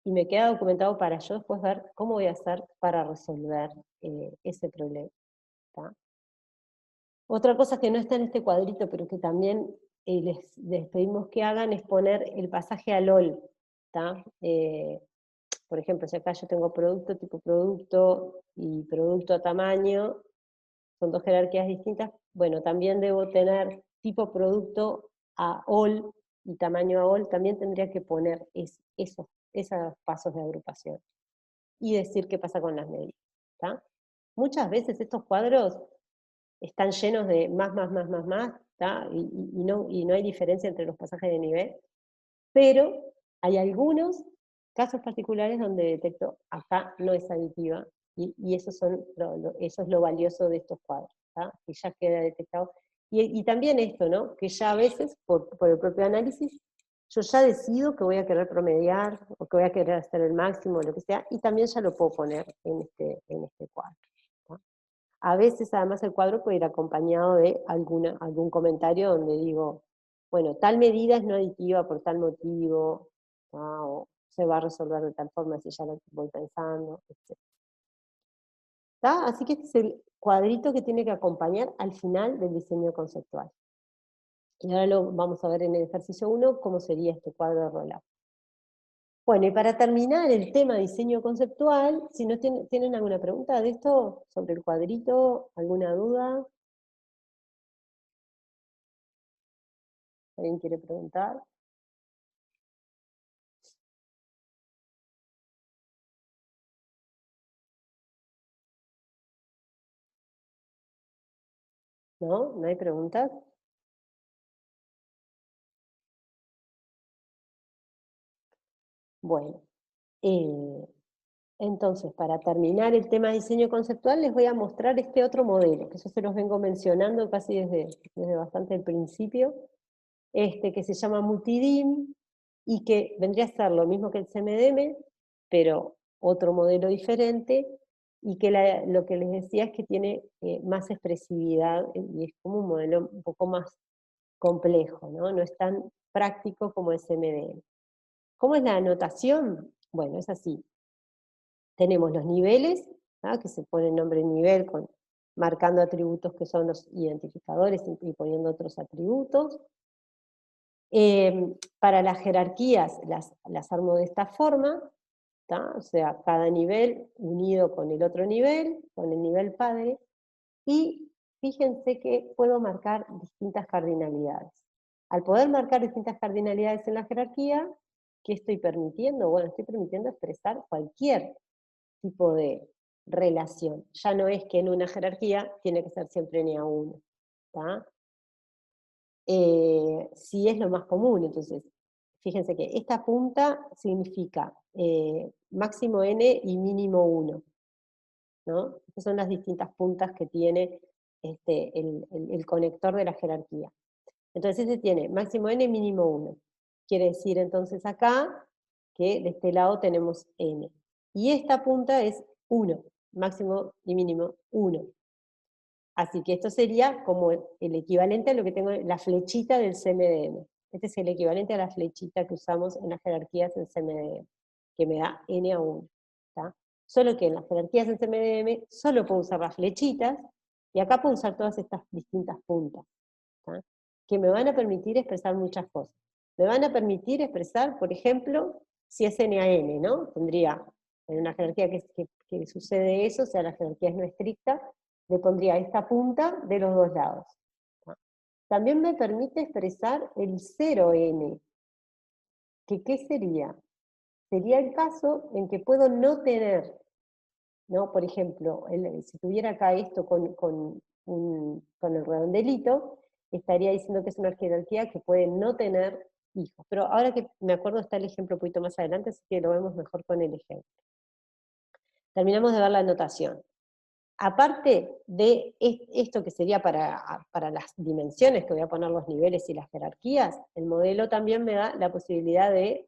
y me queda documentado para yo después ver cómo voy a hacer para resolver ese problema. ¿Tá? Otra cosa que no está en este cuadrito, pero que también les pedimos que hagan, es poner el pasaje a LOL. ¿Tá? Por ejemplo, si acá yo tengo producto, tipo producto y producto a tamaño, son dos jerarquías distintas, bueno, también debo tener tipo producto a all y tamaño a all, también tendría que poner esos pasos de agrupación y decir qué pasa con las medidas. ¿Tá? Muchas veces estos cuadros están llenos de más, ¿tá? Y no hay diferencia entre los pasajes de nivel, pero hay algunos casos particulares donde detecto acá no es aditiva, y eso es lo valioso de estos cuadros, ¿tá? Que ya queda detectado. Y también esto, ¿no? Que ya a veces, por el propio análisis, yo ya decido que voy a querer promediar, o que voy a querer hacer el máximo, o lo que sea, y también ya lo puedo poner en este cuadro. ¿Tá? A veces, además, el cuadro puede ir acompañado de algún comentario donde digo, bueno, tal medida es no aditiva por tal motivo, ¿tá? O se va a resolver de tal forma si ya lo voy pensando, etc. ¿Tá? Así que este es el cuadrito que tiene que acompañar al final del diseño conceptual. Y ahora lo vamos a ver en el ejercicio 1, cómo sería este cuadro de rollout. Bueno, y para terminar el tema diseño conceptual, si no tienen alguna pregunta de esto, sobre el cuadrito, alguna duda. ¿Alguien quiere preguntar? ¿No? ¿No hay preguntas? Bueno, entonces, para terminar el tema de diseño conceptual, les voy a mostrar este otro modelo, que yo se los vengo mencionando casi desde bastante el principio, que se llama Multidim, y que vendría a ser lo mismo que el CMDM, pero otro modelo diferente, y que lo que les decía es que tiene más expresividad, y es como un modelo un poco más complejo, ¿no? No es tan práctico como el CMDM. ¿Cómo es la anotación? Bueno, es así. Tenemos los niveles, ¿no? Que se pone el nombre de nivel marcando atributos que son los identificadores y poniendo otros atributos. Para las jerarquías las armo de esta forma, ¿tá? O sea, cada nivel unido con el otro nivel, con el nivel padre, y fíjense que puedo marcar distintas cardinalidades. Al poder marcar distintas cardinalidades en la jerarquía, ¿qué estoy permitiendo? Bueno, estoy permitiendo expresar cualquier tipo de relación. Ya no es que en una jerarquía tiene que ser siempre NA1, ¿tá? Sí es lo más común, entonces, fíjense que esta punta significa máximo n y mínimo 1, ¿no? Estas son las distintas puntas que tiene el conector de la jerarquía. Entonces este tiene máximo n, mínimo 1. Quiere decir entonces acá que de este lado tenemos n. Y esta punta es 1, máximo y mínimo 1. Así que esto sería como el equivalente a lo que tengo, la flechita del CMDM. Este es el equivalente a la flechita que usamos en las jerarquías del CMDM, que me da n a 1. ¿Tá? Solo que en las jerarquías del CMDM solo puedo usar las flechitas, Y acá puedo usar todas estas distintas puntas, ¿tá? Que me van a permitir expresar muchas cosas. Me van a permitir expresar, por ejemplo, si es N a N, ¿no? Tendría, en una jerarquía que sucede eso, o sea, la jerarquía es no estricta, le pondría esta punta de los dos lados. ¿Tá? También me permite expresar el 0N, que ¿qué sería? Sería el caso en que puedo no tener, ¿no? Por ejemplo, si tuviera acá esto con el redondelito, estaría diciendo que es una jerarquía que puede no tener hijos. Pero ahora que me acuerdo está el ejemplo un poquito más adelante, así que lo vemos mejor con el ejemplo. Terminamos de ver la notación. Aparte de esto que sería para las dimensiones, que voy a poner los niveles y las jerarquías, el modelo también me da la posibilidad de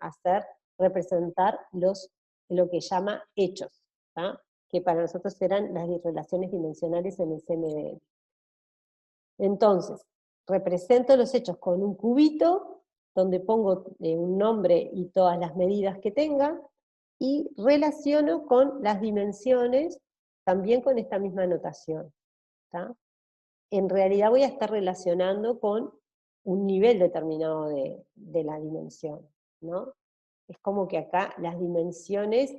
representar lo que llama hechos, ¿tá? Que para nosotros eran las relaciones dimensionales en el CMDM. Entonces, represento los hechos con un cubito, donde pongo un nombre y todas las medidas que tenga, y relaciono con las dimensiones, también con esta misma notación. ¿Tá? En realidad voy a estar relacionando con un nivel determinado de la dimensión, ¿no? Es como que acá las dimensiones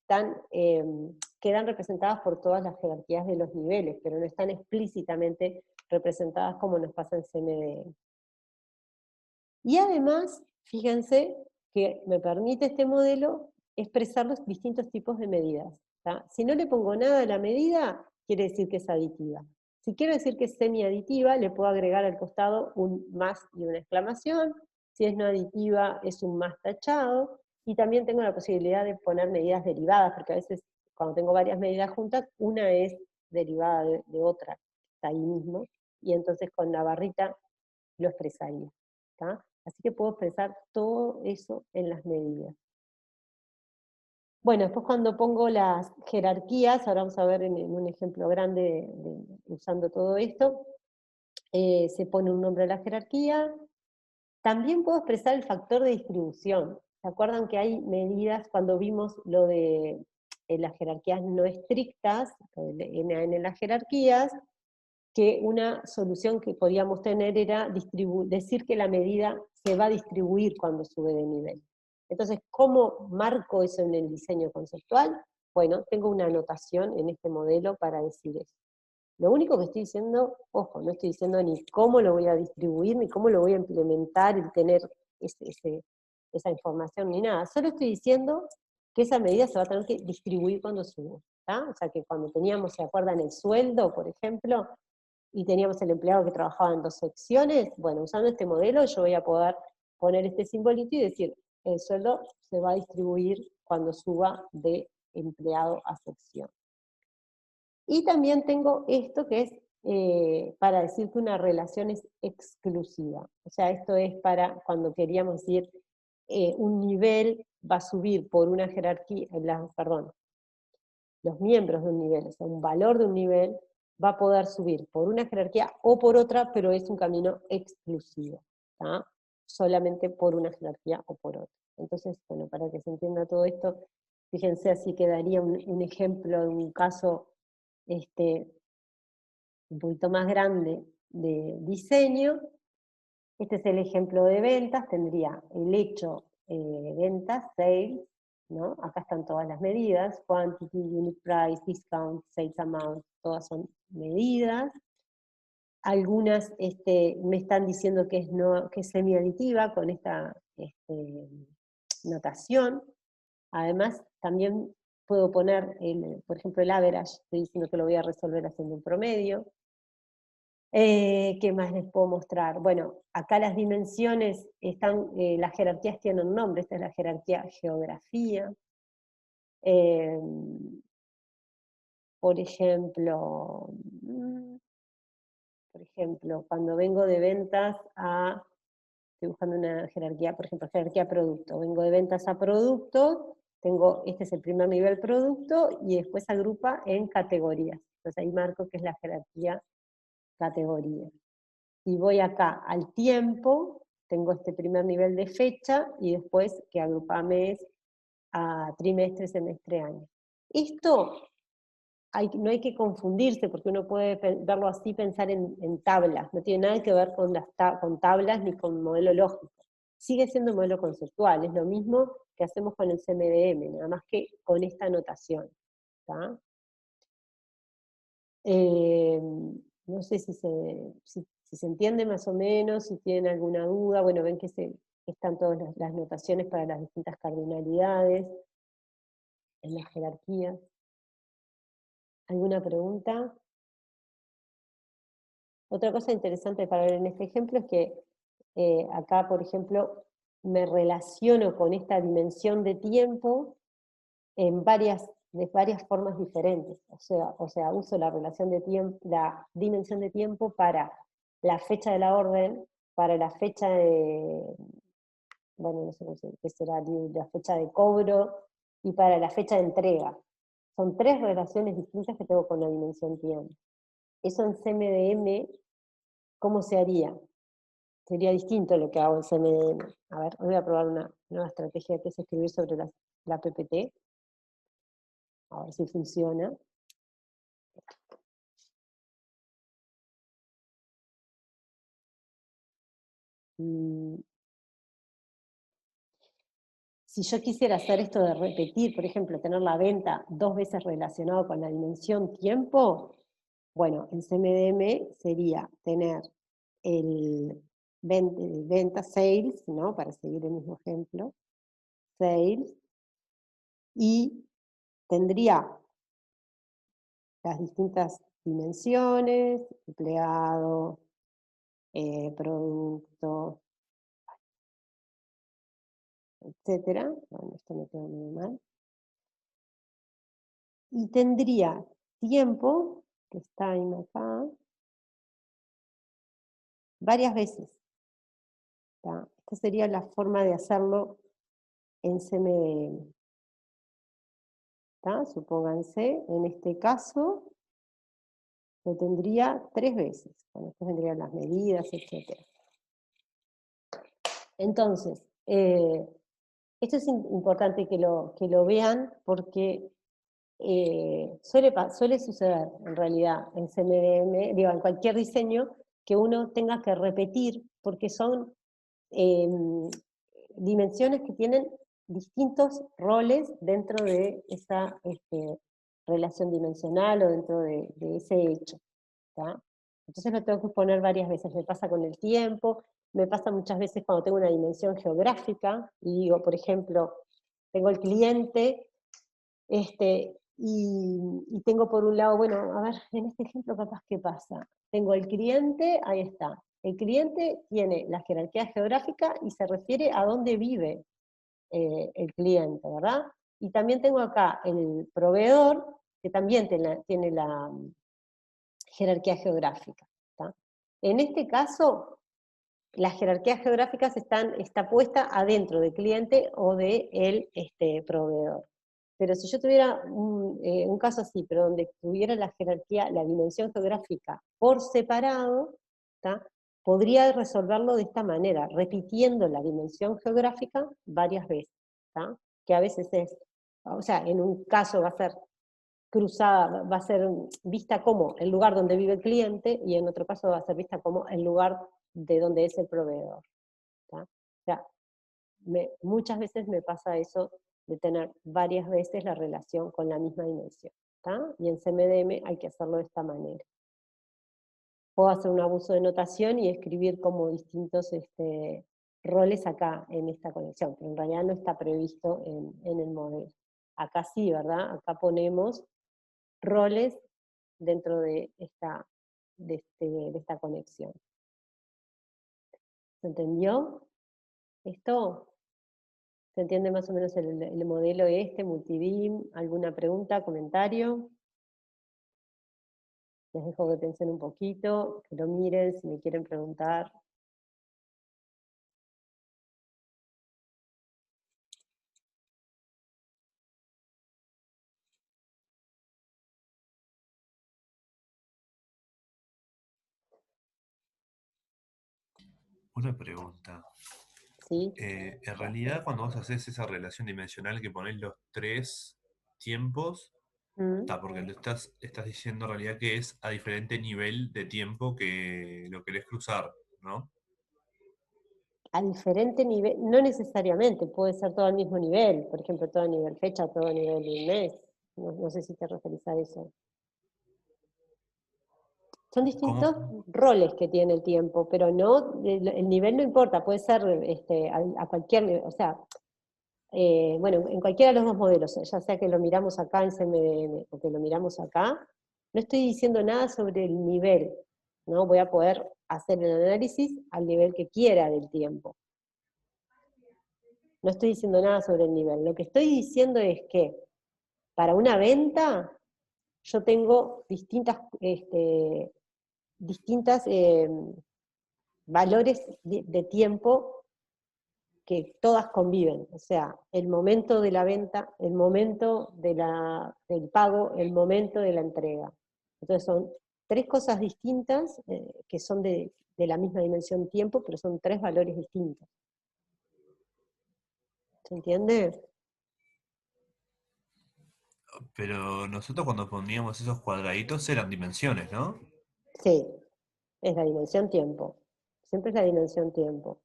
quedan representadas por todas las jerarquías de los niveles, pero no están explícitamente representadas como nos pasa en CMDM. Y además, fíjense que me permite este modelo expresar los distintos tipos de medidas. ¿Tá? Si no le pongo nada a la medida, quiere decir que es aditiva. Si quiero decir que es semi-aditiva, le puedo agregar al costado un más y una exclamación. Si es no aditiva, es un más tachado. Y también tengo la posibilidad de poner medidas derivadas, porque a veces cuando tengo varias medidas juntas, una es derivada de otra, está ahí mismo, y entonces con la barrita lo expresaría. ¿Tá? Así que puedo expresar todo eso en las medidas. Bueno, después cuando pongo las jerarquías, ahora vamos a ver en un ejemplo grande usando todo esto, se pone un nombre a la jerarquía. También puedo expresar el factor de distribución. ¿Se acuerdan que hay medidas cuando vimos lo de las jerarquías no estrictas, N a N en las jerarquías, que una solución que podíamos tener era decir que la medida se va a distribuir cuando sube de nivel. Entonces, ¿cómo marco eso en el diseño conceptual? Bueno, tengo una anotación en este modelo para decir eso. Lo único que estoy diciendo, ojo, no estoy diciendo ni cómo lo voy a distribuir, ni cómo lo voy a implementar, y tener esa información, ni nada. Solo estoy diciendo que esa medida se va a tener que distribuir cuando suba. ¿Tá? O sea que cuando teníamos, ¿se acuerdan el sueldo, por ejemplo? Y teníamos el empleado que trabajaba en 2 secciones, bueno, usando este modelo yo voy a poder poner este simbolito y decir, el sueldo se va a distribuir cuando suba de empleado a sección. Y también tengo esto que es para decir que una relación es exclusiva. O sea, esto es para cuando queríamos decir un nivel va a subir por una jerarquía, los miembros de un nivel, o sea, un valor de un nivel, va a poder subir por una jerarquía o por otra, pero es un camino exclusivo, ¿tá? Solamente por una jerarquía o por otra. Entonces, bueno, para que se entienda todo esto, fíjense, así quedaría un ejemplo de un caso un poquito más grande de diseño. Este es el ejemplo de ventas, tendría el hecho ventas, sales, ¿no? Acá están todas las medidas, quantity, unit price, discount, sales amount, todas son medidas. Algunas me están diciendo que es semi-aditiva con esta notación. Además, también puedo poner, por ejemplo, el average, estoy diciendo que lo voy a resolver haciendo un promedio. ¿Qué más les puedo mostrar? Bueno, acá las dimensiones están, las jerarquías tienen un nombre, esta es la jerarquía geografía. Por ejemplo, cuando vengo de ventas estoy buscando una jerarquía, por ejemplo, jerarquía producto, vengo de ventas a producto, este es el primer nivel producto, y después agrupa en categorías. Entonces ahí marco que es la jerarquía categoría. Y voy acá al tiempo, tengo este primer nivel de fecha, y después que agrupa mes a trimestre, semestre, año. Esto no hay que confundirse, porque uno puede verlo así, pensar en tablas, no tiene nada que ver con, con tablas ni con modelo lógico. Sigue siendo un modelo conceptual, es lo mismo que hacemos con el CMDM, nada más que con esta notación. No sé si se entiende más o menos, si tienen alguna duda. Bueno, ven que están todas las notaciones para las distintas cardinalidades en las jerarquías. ¿Alguna pregunta? Otra cosa interesante para ver en este ejemplo es que acá, por ejemplo, me relaciono con esta dimensión de tiempo de varias formas diferentes. O sea, uso la relación de tiempo, la dimensión de tiempo para la fecha de la orden, para la fecha de, bueno, no sé qué será, la fecha de cobro, y para la fecha de entrega. Son 3 relaciones distintas que tengo con la dimensión tiempo. Eso en CMDM, ¿cómo se haría? Sería distinto lo que hago en CMDM. A ver, voy a probar una nueva estrategia que es escribir sobre la PPT. A ver si funciona. Si yo quisiera hacer esto de repetir, por ejemplo, tener la venta 2 veces relacionado con la dimensión tiempo, bueno, en CMDM sería tener el venta, sales, ¿no? Para seguir el mismo ejemplo, sales, y tendría las distintas dimensiones, empleado, producto, etcétera. Bueno, esto me quedó muy mal. Y tendría tiempo, que está ahí acá, varias veces. Esta sería la forma de hacerlo en CMDM. Supónganse, en este caso, lo tendría 3 veces. Bueno, después vendrían las medidas, etc. Entonces, esto es importante que lo vean porque suele suceder, en realidad, en CMDM, digo, en cualquier diseño, que uno tenga que repetir, porque son dimensiones que tienen distintos roles dentro de esa relación dimensional o dentro de ese hecho. Entonces lo tengo que poner varias veces. Me pasa con el tiempo, me pasa muchas veces cuando tengo una dimensión geográfica, y digo, por ejemplo, tengo el cliente, y tengo por un lado, bueno, a ver, en este ejemplo capaz ¿qué pasa? Tengo el cliente, ahí está. El cliente tiene la jerarquía geográfica y se refiere a dónde vive el cliente, ¿verdad? Y también tengo acá el proveedor, que también tiene la jerarquía geográfica. En este caso, las jerarquías geográficas está puesta adentro del cliente o del proveedor. Pero si yo tuviera un caso así, pero donde tuviera la jerarquía, la dimensión geográfica por separado, podría resolverlo de esta manera, repitiendo la dimensión geográfica varias veces, que a veces o sea, en un caso va a ser cruzada, va a ser vista como el lugar donde vive el cliente, y en otro caso va a ser vista como el lugar de donde es el proveedor. O sea, muchas veces me pasa eso de tener varias veces la relación con la misma dimensión. Y en CMDM hay que hacerlo de esta manera. Puedo hacer un abuso de notación y escribir como distintos roles acá en esta conexión, pero en realidad no está previsto en el modelo. Acá sí, ¿verdad? Acá ponemos roles dentro de esta conexión. ¿Se entendió? ¿Esto? ¿Se entiende más o menos el modelo multibeam? ¿Alguna pregunta, comentario? Les dejo que piensen un poquito, que lo miren si me quieren preguntar. Una pregunta. ¿Sí? En realidad, cuando vos haces esa relación dimensional que ponés los 3 tiempos, Porque lo estás diciendo en realidad que es a diferente nivel de tiempo que lo querés cruzar, ¿no? A diferente nivel, no necesariamente, puede ser todo al mismo nivel, por ejemplo, todo a nivel fecha, todo a nivel de un mes, no sé si te referís a eso. Son distintos ¿Cómo? roles que tiene el tiempo, pero no, el nivel no importa, puede ser a cualquier nivel, o sea, bueno, en cualquiera de los dos modelos, ya sea que lo miramos acá en CMDM o que lo miramos acá, no estoy diciendo nada sobre el nivel, ¿no? Voy a poder hacer el análisis al nivel que quiera del tiempo. No estoy diciendo nada sobre el nivel. Lo que estoy diciendo es que para una venta yo tengo distintas valores de tiempo que todas conviven, o sea, el momento de la venta, el momento del pago, el momento de la entrega. Entonces son tres cosas distintas que son de la misma dimensión tiempo, pero son tres valores distintos. ¿Se entiende? Pero nosotros cuando poníamos esos cuadraditos eran dimensiones, ¿no? Sí, es la dimensión tiempo. Siempre es la dimensión tiempo.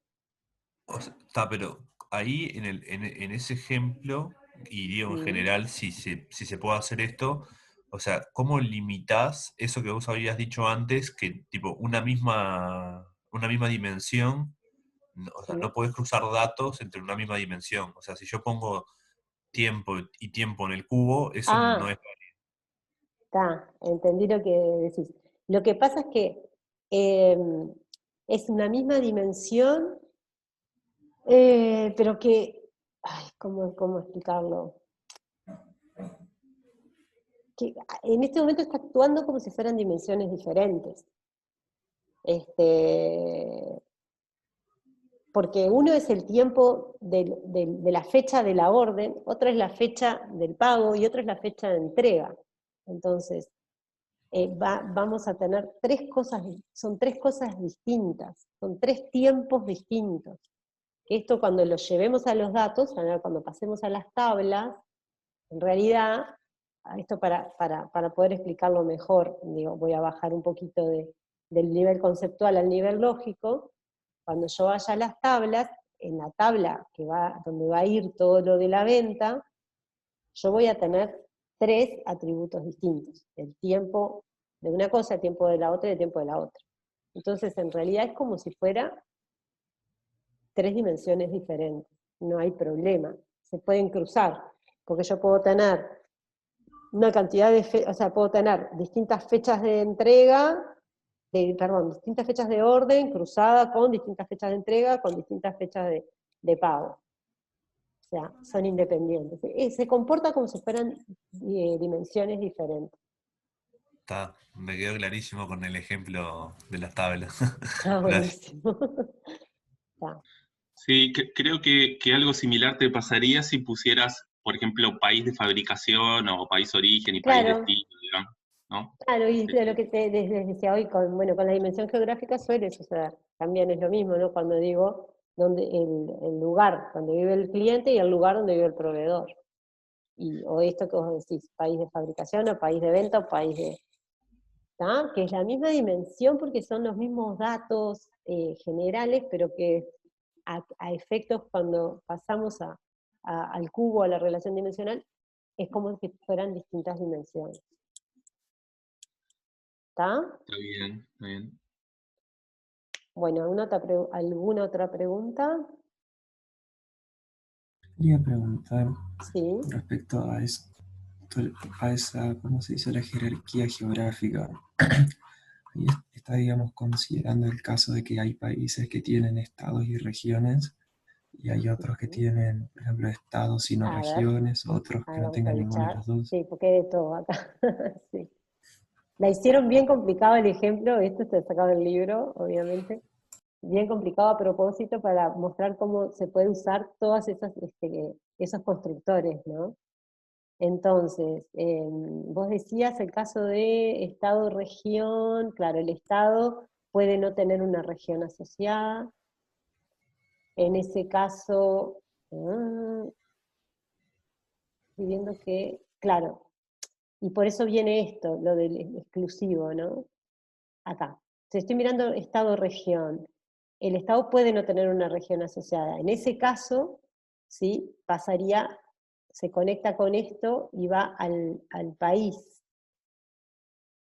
O sea, pero ahí en ese ejemplo, y digo en Mm. general, si se puede hacer esto, o sea, ¿cómo limitás eso que vos habías dicho antes, que tipo una misma dimensión, o sea, No. no podés cruzar datos entre una misma dimensión? O sea, si yo pongo tiempo y tiempo en el cubo, eso no Ah, es... está, entendí lo que decís. Lo que pasa es que eh, es una misma dimensión, pero que, ay, ¿cómo explicarlo? Que en este momento está actuando como si fueran dimensiones diferentes. Porque uno es el tiempo de la fecha de la orden, otra es la fecha del pago y otra es la fecha de entrega. Entonces, vamos a tener son tres cosas distintas, son tres tiempos distintos. Esto cuando lo llevemos a los datos, cuando pasemos a las tablas, en realidad, esto para poder explicarlo mejor, digo, voy a bajar un poquito del nivel conceptual al nivel lógico. Cuando yo vaya a las tablas, en la tabla donde va a ir todo lo de la venta, yo voy a tener tres atributos distintos: el tiempo de una cosa, el tiempo de la otra y el tiempo de la otra. Entonces, en realidad es como si fuera tres dimensiones diferentes. No hay problema, se pueden cruzar, porque yo puedo tener una cantidad o sea, puedo tener distintas fechas de entrega, distintas fechas de orden cruzada con distintas fechas de entrega, con distintas fechas de pago. O sea, son independientes. Se comporta como si fueran dimensiones diferentes. Me quedó clarísimo con el ejemplo de las tablas. Está Gracias. buenísimo. Está. Sí, creo que algo similar te pasaría si pusieras, por ejemplo, país de fabricación o país origen y país Claro, destino, digamos, ¿no? claro, y de lo que te decía hoy, con la dimensión geográfica suele suceder. También es lo mismo, ¿no? Cuando digo el lugar donde vive el cliente y el lugar donde vive el proveedor. O esto que vos decís, país de fabricación o país de venta o país de... ¿tá? Que es la misma dimensión porque son los mismos datos generales, pero que a efectos cuando pasamos al cubo, a la relación dimensional, es como si fueran distintas dimensiones. ¿Está? Está bien, está bien. Bueno, ¿alguna otra pregunta? Quería preguntar Sí. respecto a esa, ¿cómo se dice? La jerarquía geográfica. Ahí está, digamos, considerando el caso de que hay países que tienen estados y regiones, y hay otros que tienen, por ejemplo, estados y no A ver, regiones, otros que no vamos a tengan el ninguno de chat. los dos. Sí, porque hay de todo acá. Sí. La hicieron bien complicado el ejemplo, esto está sacado del libro, obviamente. Bien complicado a propósito para mostrar cómo se puede usar todas esos constructores, ¿no? Entonces, vos decías el caso de estado-región, claro, el estado puede no tener una región asociada. En ese caso, estoy viendo que, claro, Y por eso viene esto, lo del exclusivo, ¿no? Acá. Si estoy mirando Estado-región, el Estado puede no tener una región asociada. En ese caso, ¿sí? Pasaría, se conecta con esto y va al país.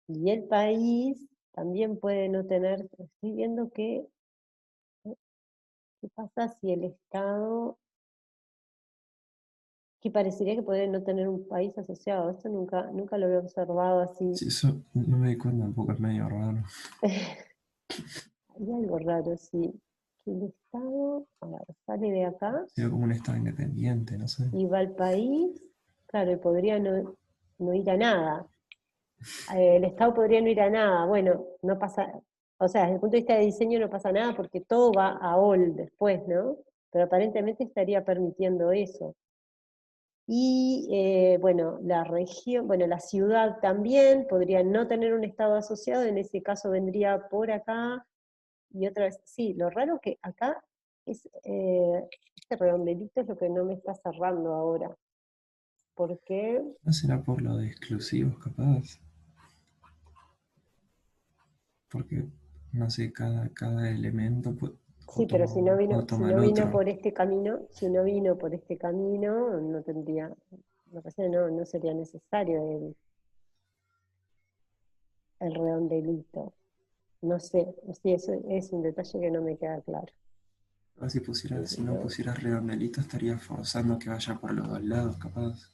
Y el país también puede no tener, estoy viendo que, ¿qué pasa si el Estado, que parecería que puede no tener un país asociado? Esto nunca lo había observado así. Sí, eso no me di cuenta tampoco, es medio raro. Hay algo raro, sí. Que el Estado, a ver, sale de acá Sería como un estado independiente, no sé. y va al país, claro, y podría no ir a nada. El Estado podría no ir a nada, bueno, no pasa, o sea, desde el punto de vista de diseño no pasa nada porque todo va a all después, ¿no? Pero aparentemente estaría permitiendo eso. Y bueno, la región, bueno, la ciudad también podría no tener un Estado asociado, en ese caso vendría por acá, y otra vez, sí, lo raro que acá es, este redondelito es lo que no me está cerrando ahora. ¿Por qué? ¿No será por lo de exclusivos, capaz? Porque, no sé, cada elemento Sí, pero si no vino, o toma el otro. por este camino, si no vino por este camino, no tendría, me parece que no sería necesario el redondelito. No sé, sí, eso es un detalle que no me queda claro. A si no pusieras redondelito estaría forzando que vaya por los dos lados, capaz.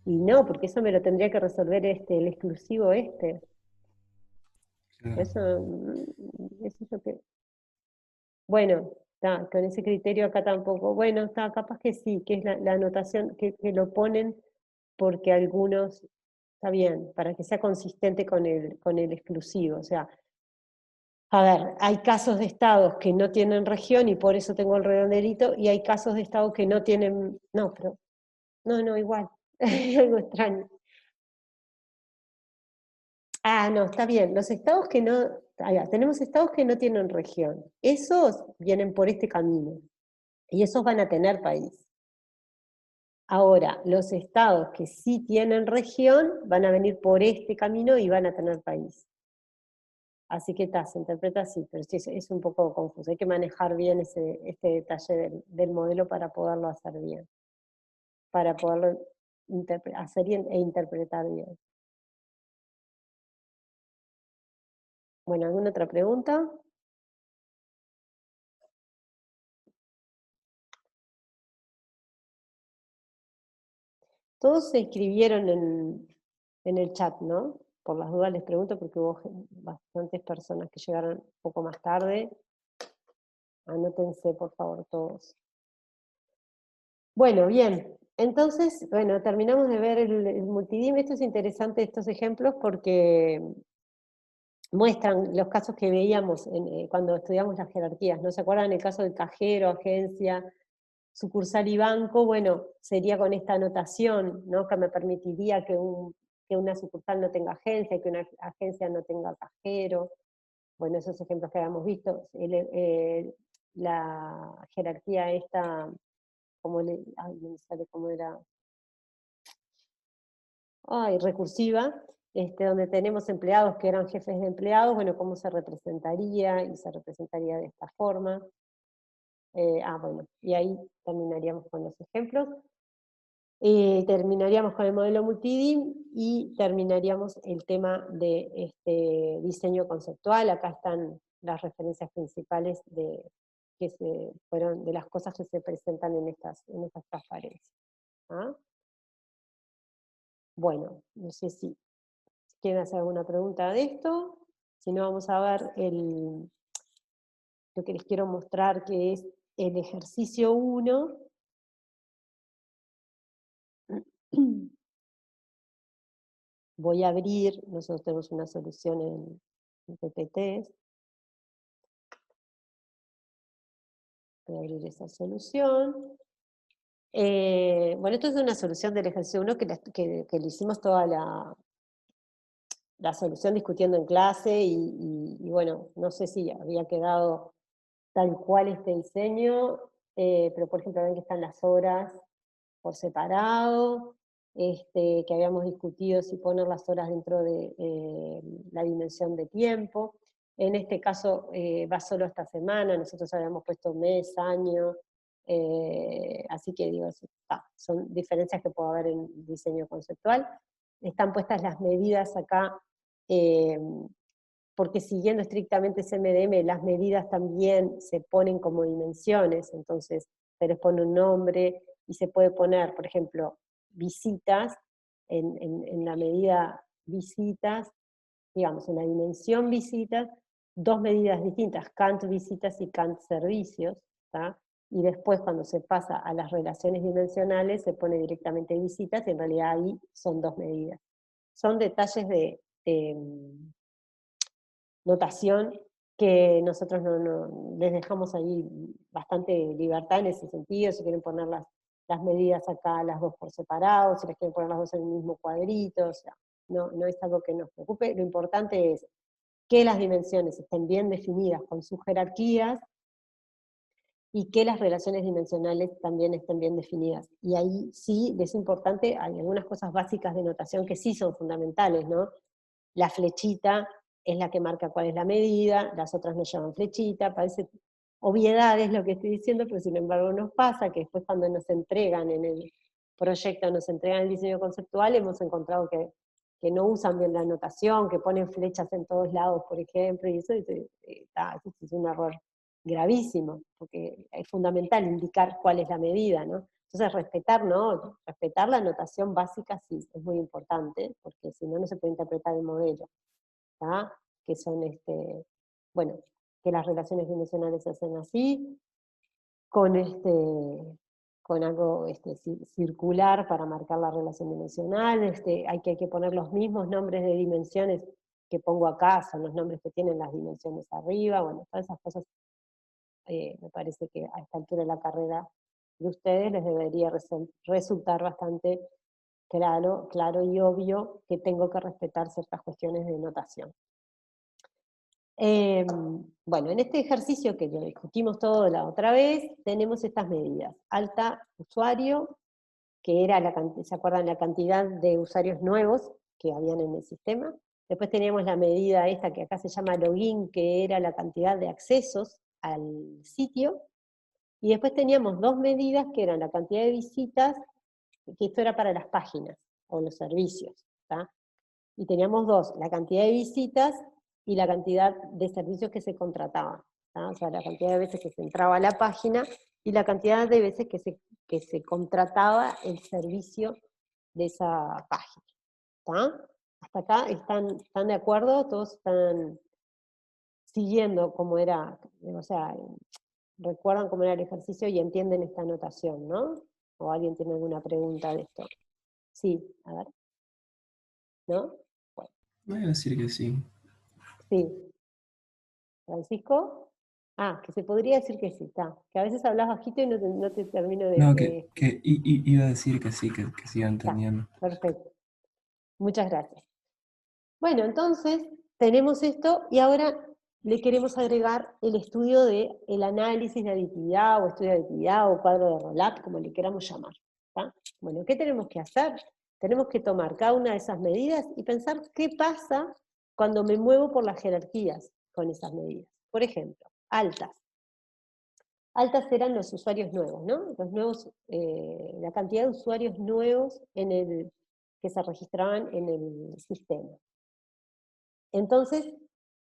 Y no, porque eso me lo tendría que resolver el exclusivo este. Claro. Eso es lo que... Bueno, está, con ese criterio acá tampoco. Bueno, está, capaz que sí, que es la anotación que lo ponen porque algunos, está bien, para que sea consistente con el exclusivo. O sea, a ver, hay casos de estados que no tienen región y por eso tengo el redondelito, y hay casos de estados que no tienen, no, pero, no, igual, hay algo extraño. Ah, no, está bien, los estados que no, tenemos estados que no tienen región, esos vienen por este camino, y esos van a tener país. Ahora, los estados que sí tienen región van a venir por este camino y van a tener país. Así que se interpreta así, pero sí, es un poco confuso. Hay que manejar bien este detalle del modelo para poderlo hacer bien, para poderlo hacer e interpretar bien. Bueno, ¿alguna otra pregunta? Todos se inscribieron en el chat, ¿no? Por las dudas les pregunto porque hubo bastantes personas que llegaron un poco más tarde. Anótense, por favor, todos. Bueno, bien. Entonces, bueno, terminamos de ver el multidim. Esto es interesante, estos ejemplos, porque muestran los casos que veíamos cuando estudiamos las jerarquías, ¿no? ¿Se acuerdan el caso del cajero, agencia, sucursal y banco? Bueno, sería con esta anotación, ¿no? Que me permitiría que una sucursal no tenga agencia, que una agencia no tenga cajero. Bueno, esos ejemplos que habíamos visto. La jerarquía esta, como no me sale cómo era, recursiva, donde tenemos empleados que eran jefes de empleados, bueno, cómo se representaría, y se representaría de esta forma. Bueno, y ahí terminaríamos con los ejemplos. Terminaríamos con el modelo multidim y terminaríamos el tema de este diseño conceptual. Acá están las referencias principales fueron de las cosas que se presentan en estas transparencias. ¿Ah? Bueno, no sé si quieren hacer alguna pregunta de esto. Si no, vamos a ver lo que les quiero mostrar, que es el ejercicio 1. Voy a abrir, nosotros tenemos una solución en PPT. Voy a abrir esa solución. Bueno, esto es una solución del ejercicio 1 que le hicimos toda la solución discutiendo en clase y bueno, no sé si había quedado tal cual este diseño, pero por ejemplo ven que están las horas por separado, que habíamos discutido si poner las horas dentro de la dimensión de tiempo. En este caso va solo esta semana, nosotros habíamos puesto mes, año, así que digo, son diferencias que puede haber en el diseño conceptual. Están puestas las medidas acá, porque siguiendo estrictamente CMDM, las medidas también se ponen como dimensiones, entonces se les pone un nombre, y se puede poner, por ejemplo, visitas, en la medida visitas, digamos, en la dimensión visitas, dos medidas distintas, Kant visitas y Kant servicios, ¿tá? Y después cuando se pasa a las relaciones dimensionales se pone directamente visitas, y en realidad ahí son dos medidas. Son detalles de notación que nosotros les dejamos ahí bastante libertad en ese sentido, si quieren poner las medidas acá, las dos por separado, si les quieren poner las dos en el mismo cuadrito, o sea, no es algo que nos preocupe. Lo importante es que las dimensiones estén bien definidas con sus jerarquías, y que las relaciones dimensionales también estén bien definidas. Y ahí sí es importante, hay algunas cosas básicas de notación que sí son fundamentales, ¿no? La flechita es la que marca cuál es la medida, las otras no llevan flechita, parece obviedades lo que estoy diciendo, pero sin embargo nos pasa que después cuando nos entregan en el proyecto, nos entregan el diseño conceptual, hemos encontrado que no usan bien la notación, que ponen flechas en todos lados, por ejemplo, y eso es un error gravísimo, porque es fundamental indicar cuál es la medida, ¿no? Entonces respetar la notación básica sí, es muy importante, porque si no, no se puede interpretar el modelo, ¿tá? Que son, bueno, que las relaciones dimensionales se hacen así, con algo circular para marcar la relación dimensional, hay que poner los mismos nombres de dimensiones que pongo acá, son los nombres que tienen las dimensiones arriba, bueno, todas esas cosas me parece que a esta altura de la carrera de ustedes les debería resultar bastante claro y obvio que tengo que respetar ciertas cuestiones de notación. Bueno, en este ejercicio que lo discutimos todo la otra vez, tenemos estas medidas. Alta usuario, que era, ¿se acuerdan? La cantidad de usuarios nuevos que habían en el sistema. Después teníamos la medida esta que acá se llama login, que era la cantidad de accesos al sitio. Y después teníamos dos medidas que eran la cantidad de visitas, que esto era para las páginas o los servicios, ¿tá? Y teníamos dos, la cantidad de visitas y la cantidad de servicios que se contrataban, ¿tá? O sea, la cantidad de veces que se entraba a la página y la cantidad de veces que se contrataba el servicio de esa página, ¿tá? Hasta acá están de acuerdo, todos están siguiendo cómo era, o sea, recuerdan cómo era el ejercicio y entienden esta notación, ¿no? ¿O alguien tiene alguna pregunta de esto? Sí, a ver. ¿No? Bueno. Voy a decir que sí. Sí. ¿Francisco? Ah, que se podría decir que sí, está. Que a veces hablas bajito y no te termino de... No, que iba a decir que sí, que siga entendiendo. Perfecto. Muchas gracias. Bueno, entonces tenemos esto y ahora le queremos agregar el estudio del análisis de aditividad, o estudio de aditividad, o cuadro de roll-up, como le queramos llamar, ¿tá? Bueno, ¿qué tenemos que hacer? Tenemos que tomar cada una de esas medidas y pensar qué pasa cuando me muevo por las jerarquías con esas medidas. Por ejemplo, altas. Altas eran los usuarios nuevos, ¿no? Los nuevos, la cantidad de usuarios nuevos que se registraban en el sistema. Entonces,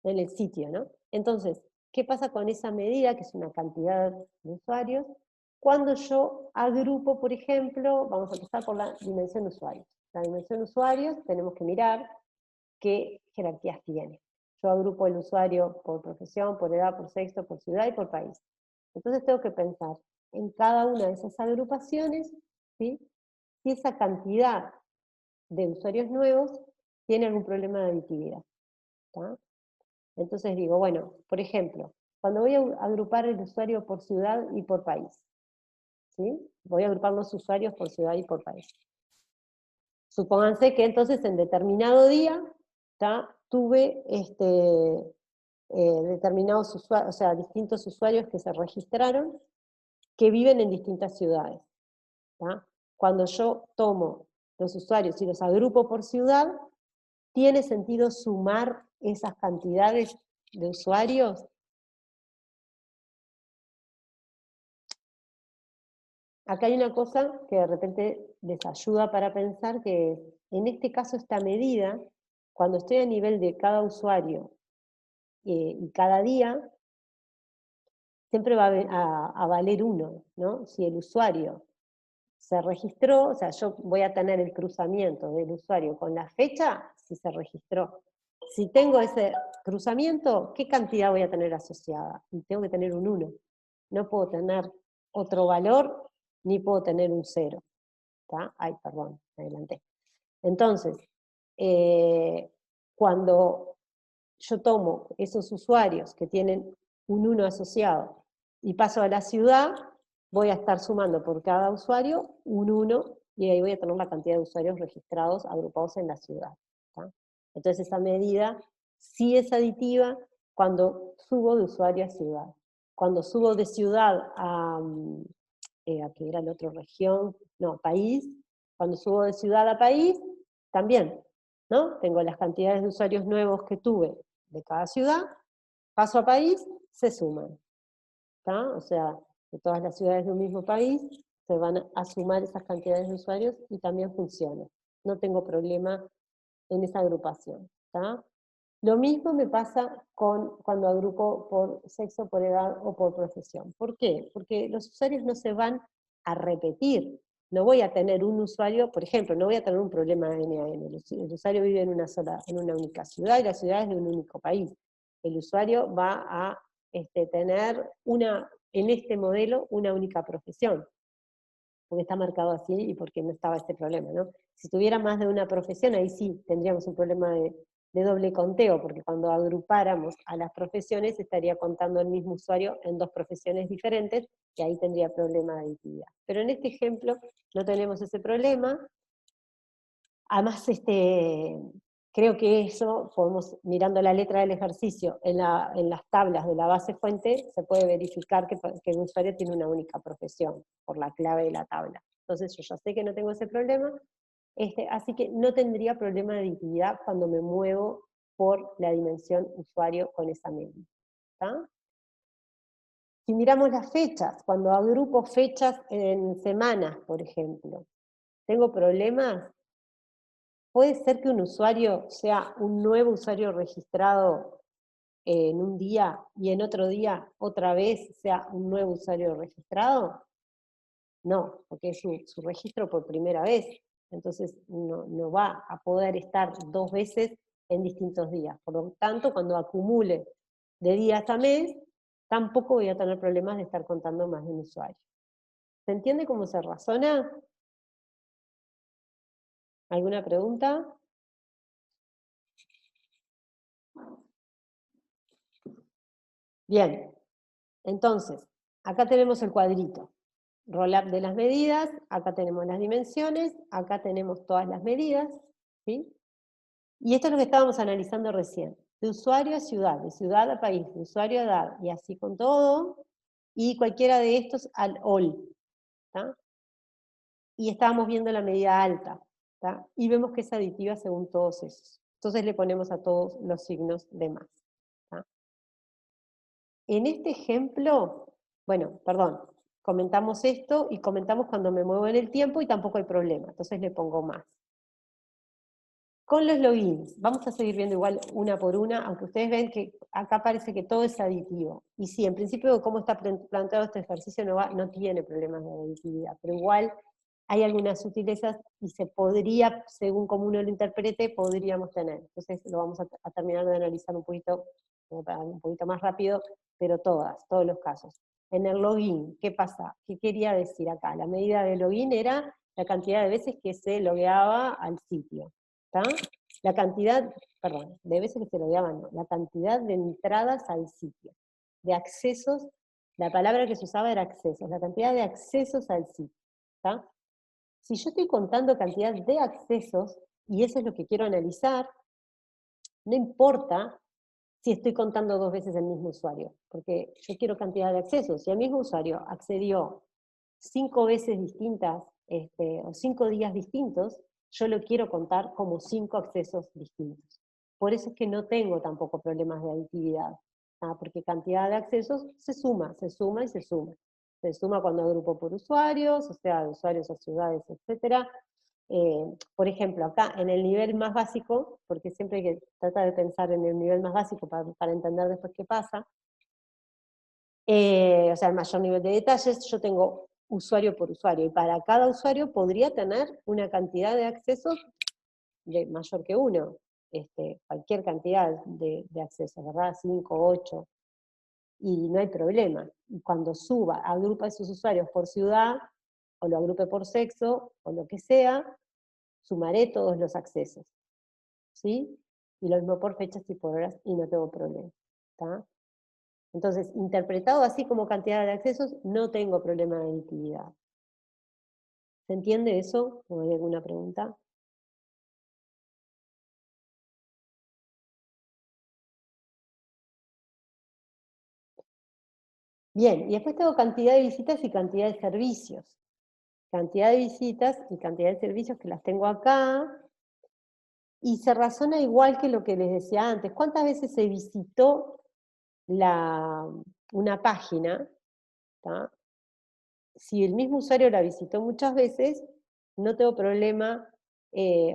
en el sitio, ¿no? Entonces, ¿qué pasa con esa medida, que es una cantidad de usuarios? Cuando yo agrupo, por ejemplo, vamos a empezar por la dimensión de usuarios. La dimensión de usuarios tenemos que mirar qué jerarquías tiene. Yo agrupo el usuario por profesión, por edad, por sexo, por ciudad y por país. Entonces tengo que pensar en cada una de esas agrupaciones, ¿sí? Si esa cantidad de usuarios nuevos tiene algún problema de aditividad. ¿Tá? Entonces digo, bueno, por ejemplo, cuando voy a agrupar el usuario por ciudad y por país, ¿sí? Voy a agrupar los usuarios por ciudad y por país. Supónganse que entonces en determinado día, ¿tá? Tuve determinados usuarios, o sea, distintos usuarios que se registraron, que viven en distintas ciudades, ¿tá? Cuando yo tomo los usuarios y los agrupo por ciudad, ¿tiene sentido sumar esas cantidades de usuarios? Acá hay una cosa que de repente les ayuda para pensar, que es, en este caso esta medida, cuando estoy a nivel de cada usuario y cada día, siempre va a valer 1, ¿no? Si el usuario se registró, o sea, yo voy a tener el cruzamiento del usuario con la fecha, si se registró. Si tengo ese cruzamiento, ¿qué cantidad voy a tener asociada? Y tengo que tener un 1. No puedo tener otro valor, ni puedo tener un 0. ¿Está? Ay, perdón, me adelanté. Entonces, cuando yo tomo esos usuarios que tienen un 1 asociado y paso a la ciudad, voy a estar sumando por cada usuario un 1, y ahí voy a tener la cantidad de usuarios registrados agrupados en la ciudad. ¿Está? Entonces esa medida sí es aditiva cuando subo de usuario a ciudad. Cuando subo de ciudad a que era la otra región, no, país, cuando subo de ciudad a país, también, ¿no? Tengo las cantidades de usuarios nuevos que tuve de cada ciudad, paso a país, se suman. ¿Está? O sea, de todas las ciudades de un mismo país, se van a sumar esas cantidades de usuarios y también funciona. No tengo problema en esa agrupación. ¿Está? Lo mismo me pasa cuando agrupo por sexo, por edad o por profesión. ¿Por qué? Porque los usuarios no se van a repetir. No voy a tener un usuario, por ejemplo, no voy a tener un problema de NAN. El usuario vive en una única ciudad y la ciudad es de un único país. El usuario va a tener en este modelo una única profesión, porque está marcado así y porque no estaba este problema, ¿no? Si tuviera más de una profesión, ahí sí tendríamos un problema de doble conteo, porque cuando agrupáramos a las profesiones estaría contando el mismo usuario en 2 profesiones diferentes, y ahí tendría problema de aditividad. Pero en este ejemplo no tenemos ese problema. Además, creo que eso, mirando la letra del ejercicio, en las tablas de la base fuente, se puede verificar que el usuario tiene una única profesión, por la clave de la tabla. Entonces yo ya sé que no tengo ese problema, así que no tendría problema de aditividad cuando me muevo por la dimensión usuario con esa medida. ¿Está? Si miramos las fechas, cuando agrupo fechas en semanas, por ejemplo, ¿tengo problemas? ¿Puede ser que un usuario sea un nuevo usuario registrado en un día y en otro día otra vez sea un nuevo usuario registrado? No, porque es su registro por primera vez. Entonces no va a poder estar 2 veces en distintos días. Por lo tanto, cuando acumule de días a mes, tampoco voy a tener problemas de estar contando más de un usuario. ¿Se entiende cómo se razona? ¿Alguna pregunta? Bien, entonces, acá tenemos el cuadrito. Roll-up de las medidas, acá tenemos las dimensiones, acá tenemos todas las medidas, ¿sí? Y esto es lo que estábamos analizando recién. De usuario a ciudad, de ciudad a país, de usuario a edad, y así con todo, y cualquiera de estos al all. ¿Tá? Y estábamos viendo la medida alta, ¿tá? Y vemos que es aditiva según todos esos. Entonces le ponemos a todos los signos de más. ¿Tá? En este ejemplo, bueno, perdón, comentamos esto y comentamos cuando me muevo en el tiempo y tampoco hay problema, entonces le pongo más. Con los logins, vamos a seguir viendo igual una por una, aunque ustedes ven que acá parece que todo es aditivo. Y sí, en principio, como está planteado este ejercicio, no tiene problemas de aditividad, pero igual hay algunas sutilezas y se podría, según como uno lo interprete, podríamos tener. Entonces lo vamos a terminar de analizar un poquito más rápido, pero todos los casos. En el login, ¿qué pasa? ¿Qué quería decir acá? La medida de login era la cantidad de veces que se logueaba al sitio. ¿Está? La cantidad, perdón, de veces que se logueaban, no, la cantidad de entradas al sitio, de accesos, la palabra que se usaba era accesos, la cantidad de accesos al sitio. ¿Está? Si yo estoy contando cantidad de accesos, y eso es lo que quiero analizar, no importa si estoy contando 2 veces el mismo usuario, porque yo quiero cantidad de accesos. Si el mismo usuario accedió 5 veces distintas, o 5 días distintos, yo lo quiero contar como 5 accesos distintos. Por eso es que no tengo tampoco problemas de aditividad, porque cantidad de accesos se suma y se suma. Se suma cuando agrupo por usuarios, o sea, de usuarios a ciudades, etc. Por ejemplo, acá en el nivel más básico, porque siempre hay que tratar de pensar en el nivel más básico para entender después qué pasa, o sea, el mayor nivel de detalles, yo tengo usuario por usuario, y para cada usuario podría tener una cantidad de accesos de mayor que 1, cualquier cantidad de accesos, ¿verdad? 5, 8, y no hay problema. Y cuando suba, agrupa esos usuarios por ciudad, o lo agrupe por sexo, o lo que sea, sumaré todos los accesos, ¿sí? Y lo mismo por fechas y por horas, y no tengo problema, ¿está? Entonces, interpretado así como cantidad de accesos, no tengo problema de aditividad. ¿Se entiende eso? ¿O hay alguna pregunta? Bien, y después tengo cantidad de visitas y cantidad de servicios. Cantidad de visitas y cantidad de servicios que las tengo acá, y se razona igual que lo que les decía antes. ¿Cuántas veces se visitó una página? ¿Tá? Si el mismo usuario la visitó muchas veces, no tengo problema,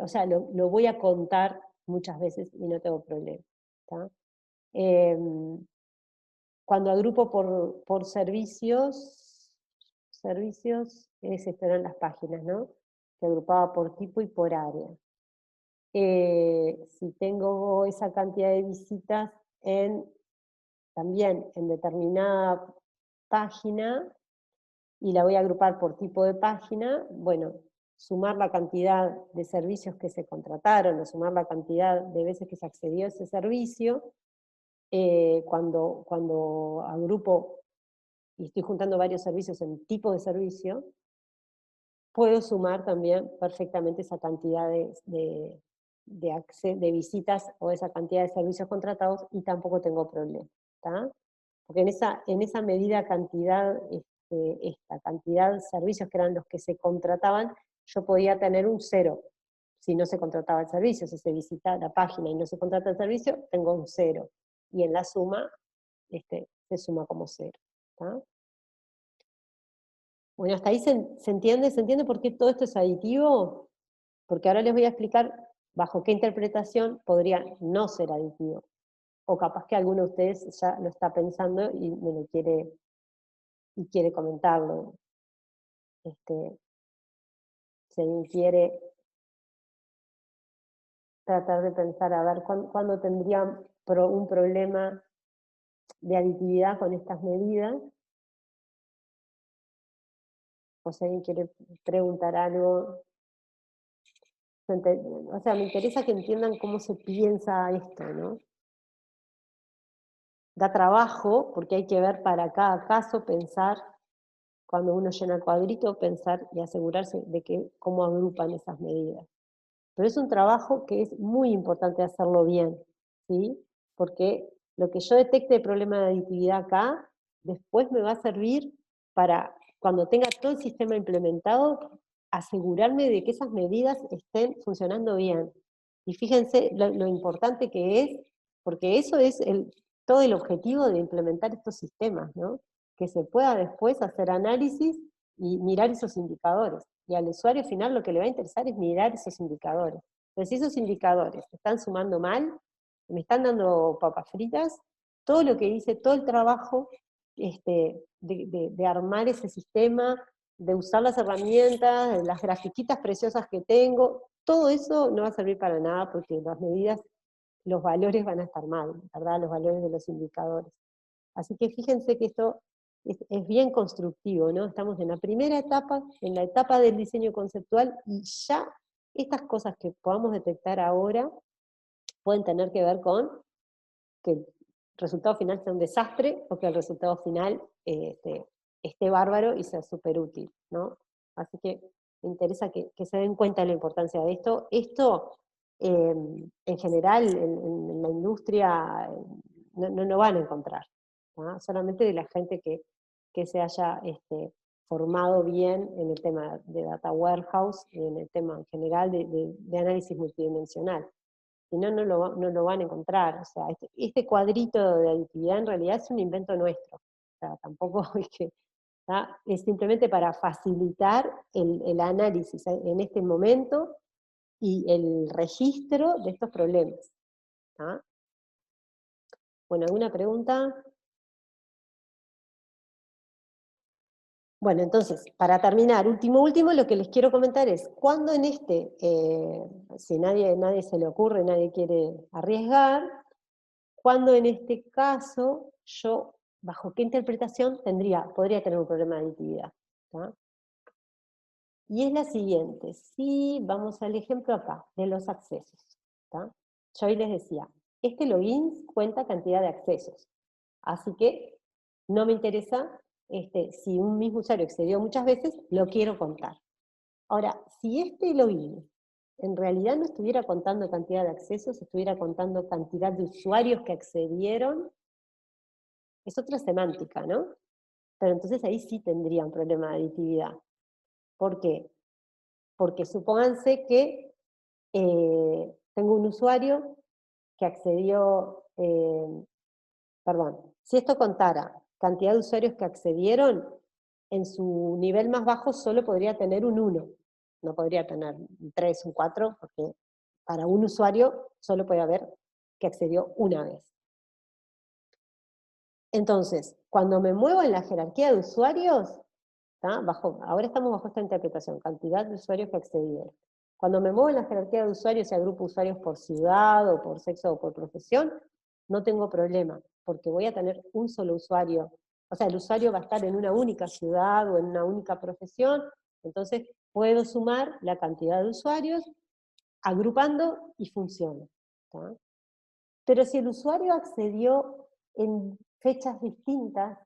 o sea, lo voy a contar muchas veces y no tengo problema. ¿Tá? Cuando agrupo por servicios esto eran las páginas, ¿no? Que agrupaba por tipo y por área. Si tengo esa cantidad de visitas también en determinada página, y la voy a agrupar por tipo de página, bueno, sumar la cantidad de servicios que se contrataron, o sumar la cantidad de veces que se accedió a ese servicio, cuando agrupo y estoy juntando varios servicios en tipo de servicio, puedo sumar también perfectamente esa cantidad de visitas o esa cantidad de servicios contratados, y tampoco tengo problema, ¿tá? Porque en esa medida cantidad, esta cantidad de servicios que eran los que se contrataban, yo podía tener un 0. Si no se contrataba el servicio, si se visita la página y no se contrata el servicio, tengo un 0. Y en la suma, se suma como 0. ¿Tá? Bueno, hasta ahí se entiende por qué todo esto es aditivo, porque ahora les voy a explicar bajo qué interpretación podría no ser aditivo. O capaz que alguno de ustedes ya lo está pensando y me lo quiere comentarlo. Si alguien quiere tratar de pensar, a ver, ¿cuándo tendría un problema de aditividad con estas medidas? O si alguien quiere preguntar algo. O sea, me interesa que entiendan cómo se piensa esto, ¿no? Da trabajo, porque hay que ver para cada caso, pensar, cuando uno llena el cuadrito, pensar y asegurarse de cómo agrupan esas medidas. Pero es un trabajo que es muy importante hacerlo bien, ¿sí? Porque lo que yo detecte de problema de aditividad acá, después me va a servir para, cuando tenga todo el sistema implementado, asegurarme de que esas medidas estén funcionando bien. Y fíjense lo importante que es, porque eso es todo el objetivo de implementar estos sistemas, ¿no? Que se pueda después hacer análisis y mirar esos indicadores. Y al usuario final lo que le va a interesar es mirar esos indicadores. Pero si esos indicadores están sumando mal, me están dando papas fritas, todo lo que hice, todo el trabajo de armar ese sistema, de usar las herramientas, las grafiquitas preciosas que tengo, todo eso no va a servir para nada, porque las medidas, los valores van a estar mal, ¿verdad? Los valores de los indicadores. Así que fíjense que esto es bien constructivo, ¿no? Estamos en la primera etapa, en la etapa del diseño conceptual, y ya estas cosas que podamos detectar ahora pueden tener que ver con que el resultado final sea un desastre, o que el resultado final esté bárbaro y sea súper útil, ¿no? Así que me interesa que se den cuenta de la importancia de esto. Esto, en general, en la industria, no van a encontrar, ¿no? Solamente de la gente que se haya formado bien en el tema de data warehouse y en el tema en general de análisis multidimensional. Si no, no lo van a encontrar. O sea, este cuadrito de aditividad en realidad es un invento nuestro. O sea, tampoco es que... es simplemente para facilitar el análisis en este momento y el registro de estos problemas. ¿Tá? Bueno, ¿alguna pregunta? Bueno, entonces, para terminar, último, lo que les quiero comentar es, cuando en si nadie se le ocurre, nadie quiere arriesgar, cuando en este caso yo, bajo qué interpretación podría tener un problema de aditividad. ¿Tá? Y es la siguiente, si vamos al ejemplo acá, de los accesos. ¿Tá? Yo hoy les decía, este login cuenta cantidad de accesos, así que no me interesa si un mismo usuario accedió muchas veces, lo quiero contar. Ahora, si este login en realidad no estuviera contando cantidad de accesos, estuviera contando cantidad de usuarios que accedieron, es otra semántica, ¿no? Pero entonces ahí sí tendría un problema de aditividad. ¿Por qué? Porque supónganse que tengo un usuario que accedió, si esto contara cantidad de usuarios que accedieron, en su nivel más bajo solo podría tener un 1, no podría tener un 3, un 4, porque para un usuario solo puede haber que accedió una vez. Entonces, cuando me muevo en la jerarquía de usuarios, ahora estamos bajo esta interpretación, cantidad de usuarios que accedieron. Cuando me muevo en la jerarquía de usuarios y agrupo usuarios por ciudad, o por sexo, o por profesión, no tengo problema, porque voy a tener un solo usuario. O sea, el usuario va a estar en una única ciudad o en una única profesión, entonces puedo sumar la cantidad de usuarios, agrupando y funciona. ¿Tá? Pero si el usuario accedió en fechas distintas,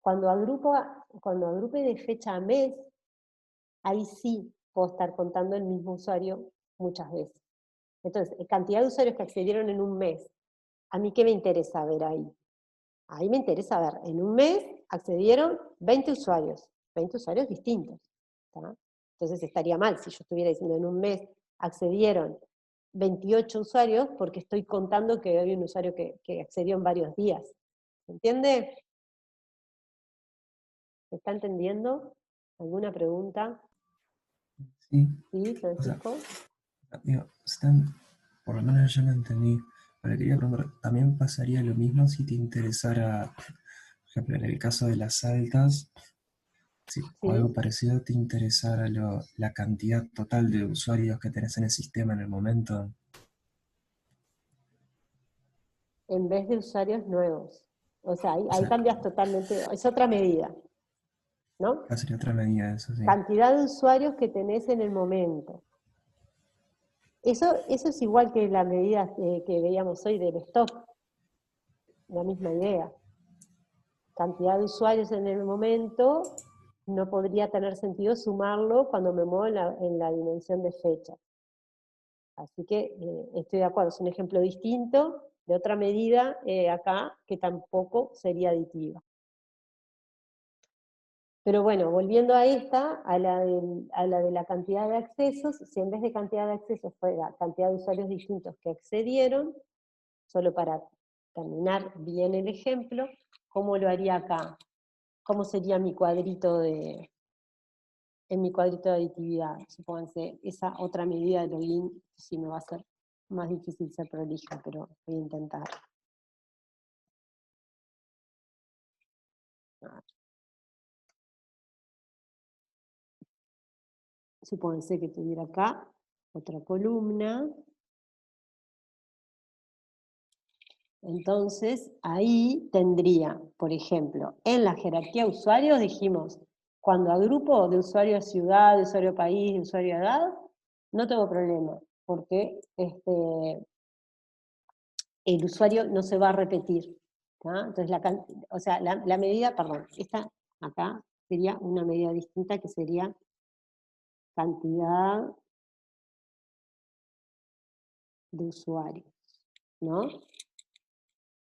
cuando agrupe de fecha a mes, ahí sí puedo estar contando el mismo usuario muchas veces. Entonces, cantidad de usuarios que accedieron en un mes, ¿a mí qué me interesa ver ahí? Ahí me interesa ver, en un mes accedieron 20 usuarios distintos. ¿Tá? Entonces estaría mal si yo estuviera diciendo en un mes accedieron 28 usuarios, porque estoy contando que hay un usuario que accedió en varios días. ¿Se entiende? ¿Me está entendiendo? ¿Alguna pregunta? Sí. ¿Sí, Francisco? Por lo menos yo lo entendí. Pero quería preguntar, ¿también pasaría lo mismo si te interesara, por ejemplo, en el caso de las altas, o algo parecido, te interesara la cantidad total de usuarios que tenés en el sistema en el momento? En vez de usuarios nuevos. O sea, ahí cambias totalmente, es otra medida. ¿No? Sería otra medida eso, sí. Cantidad de usuarios que tenés en el momento. Eso es igual que la medida que veíamos hoy del stock. La misma idea. Cantidad de usuarios en el momento, no podría tener sentido sumarlo cuando me muevo en la dimensión de fecha. Así que estoy de acuerdo, es un ejemplo distinto de otra medida acá que tampoco sería aditiva. Pero bueno, volviendo a esta, a la de la cantidad de accesos, si en vez de cantidad de accesos fuera cantidad de usuarios distintos que accedieron, solo para terminar bien el ejemplo, ¿cómo lo haría acá? ¿Cómo sería mi cuadrito en mi cuadrito de aditividad? Supónganse, esa otra medida de login, sí me va a ser más difícil ser prolija, pero voy a intentar. Supónganse que tuviera acá otra columna. Entonces, ahí tendría, por ejemplo, en la jerarquía de usuarios dijimos, cuando agrupo de usuario a ciudad, de usuario a país, de usuario a edad, no tengo problema, porque el usuario no se va a repetir. ¿Tá? Entonces, la medida, perdón, esta acá sería una medida distinta que sería cantidad de usuarios, ¿no?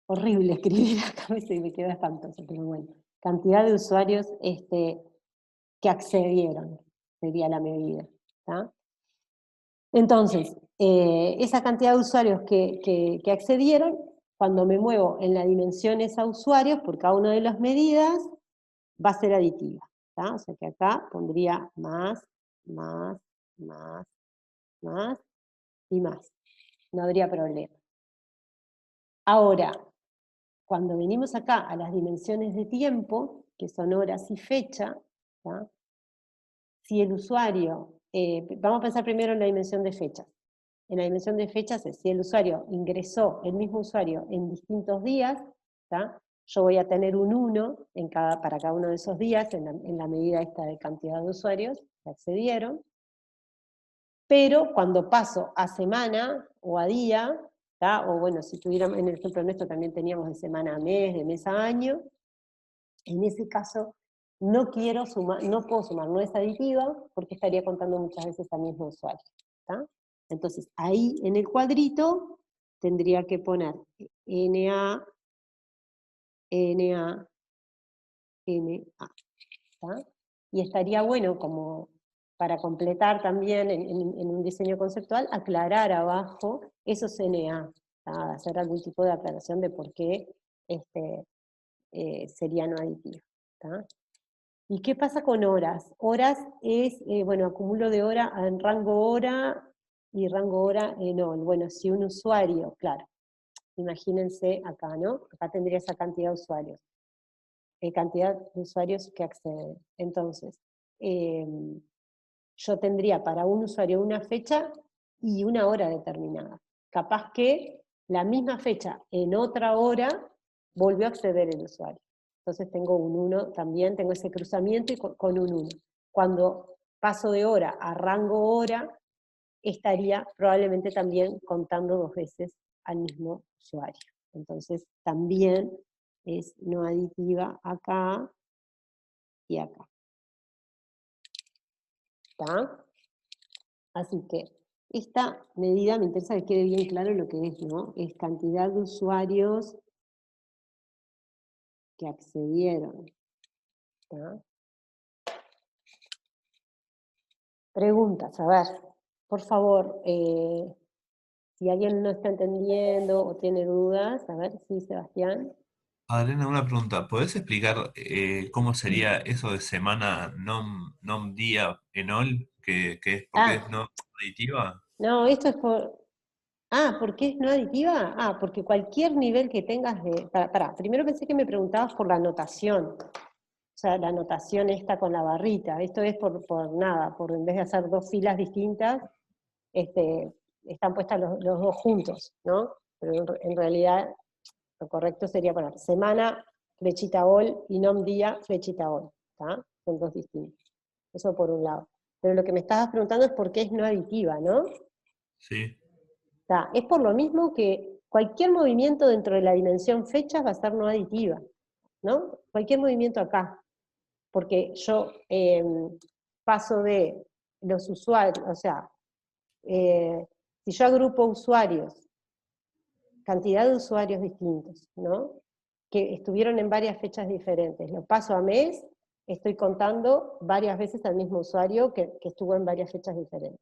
Horrible escribir acá, a veces me queda espantoso, pero bueno. Cantidad de usuarios que accedieron, sería la medida. ¿Tá? Entonces, esa cantidad de usuarios que accedieron, cuando me muevo en la dimensión esa usuarios, por cada una de las medidas, va a ser aditiva. ¿Tá? O sea que acá pondría más y más. No habría problema. Ahora, cuando venimos acá a las dimensiones de tiempo, que son horas y fecha, ¿tá? Si el usuario, vamos a pensar primero en la dimensión de fechas. En la dimensión de fechas es si el usuario ingresó, el mismo usuario, en distintos días, ¿tá? Yo voy a tener un 1 para cada uno de esos días, en la medida esta de cantidad de usuarios que accedieron. Pero cuando paso a semana o a día, ¿tá? O bueno, si tuviéramos, en el ejemplo nuestro también teníamos de semana a mes, de mes a año, en ese caso no puedo sumar, no es aditiva, porque estaría contando muchas veces al mismo usuario. ¿Tá? Entonces, ahí en el cuadrito tendría que poner NA, NA, NA. ¿Tá? Y estaría bueno, como para completar también en un diseño conceptual, aclarar abajo esos NA, ¿tá? Hacer algún tipo de aclaración de por qué sería no aditivo. ¿Tá? ¿Y qué pasa con horas? Horas es, bueno, acumulo de hora en rango hora y rango hora en all. Bueno, si un usuario, claro, imagínense acá, ¿no? Acá tendría esa cantidad de usuarios. Cantidad de usuarios que acceden. Entonces, yo tendría para un usuario una fecha y una hora determinada. Capaz que la misma fecha en otra hora volvió a acceder el usuario. Entonces tengo un 1 también, tengo ese cruzamiento y con un 1. Cuando paso de hora a rango hora, estaría probablemente también contando 2 veces al mismo usuario. Entonces también es no aditiva acá y acá. ¿Está? Así que esta medida me interesa que quede bien claro lo que es, ¿no? Es cantidad de usuarios que accedieron. ¿Está? Preguntas, a ver, por favor, si alguien no está entendiendo o tiene dudas, a ver, sí, Sebastián. Adriana, una pregunta. ¿Podés explicar cómo sería eso de semana nom día en all? ¿Que es porque es no aditiva? No, esto es por... Ah, ¿por qué es no aditiva? Ah, porque cualquier nivel que tengas de... Pará, primero pensé que me preguntabas por la notación. O sea, la notación esta con la barrita. Esto es por nada, por en vez de hacer 2 filas distintas, están puestas los 2 juntos, ¿no? Pero en realidad lo correcto sería poner semana, flechita all, y nom día, flechita all. ¿Tá? Son 2 distintos. Eso por un lado. Pero lo que me estabas preguntando es por qué es no aditiva, ¿no? Sí. ¿Tá? Es por lo mismo que cualquier movimiento dentro de la dimensión fechas va a ser no aditiva, ¿no? Cualquier movimiento acá. Porque yo paso de los usuarios, o sea, si yo agrupo usuarios, cantidad de usuarios distintos, ¿no? Que estuvieron en varias fechas diferentes, lo paso a mes, estoy contando varias veces al mismo usuario que estuvo en varias fechas diferentes.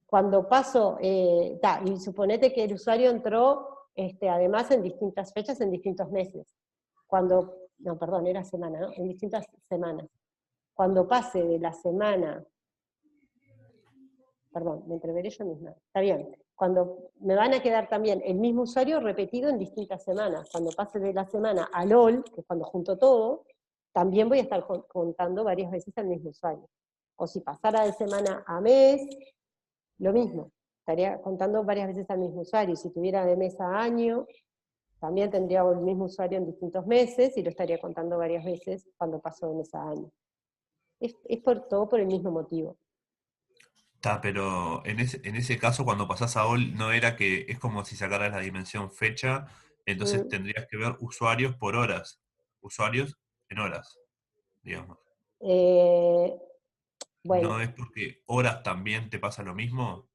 Cuando paso, y suponete que el usuario entró además en distintas fechas, en distintos meses. No, perdón, era semana, ¿no? En distintas semanas. Cuando pase de la semana, perdón, me entreveré yo misma, está bien, cuando me van a quedar también el mismo usuario repetido en distintas semanas, cuando pase de la semana al all, que es cuando junto todo, también voy a estar contando varias veces al mismo usuario. O si pasara de semana a mes, lo mismo, estaría contando varias veces al mismo usuario. Si tuviera de mes a año, también tendría el mismo usuario en distintos meses y lo estaría contando varias veces cuando pasó de mes a año. Es todo por el mismo motivo. Está, pero en ese caso, cuando pasás a all, no era que es como si sacaras la dimensión fecha, entonces tendrías que ver usuarios por horas. Usuarios en horas, digamos. Bueno. ¿No es porque horas también te pasa lo mismo?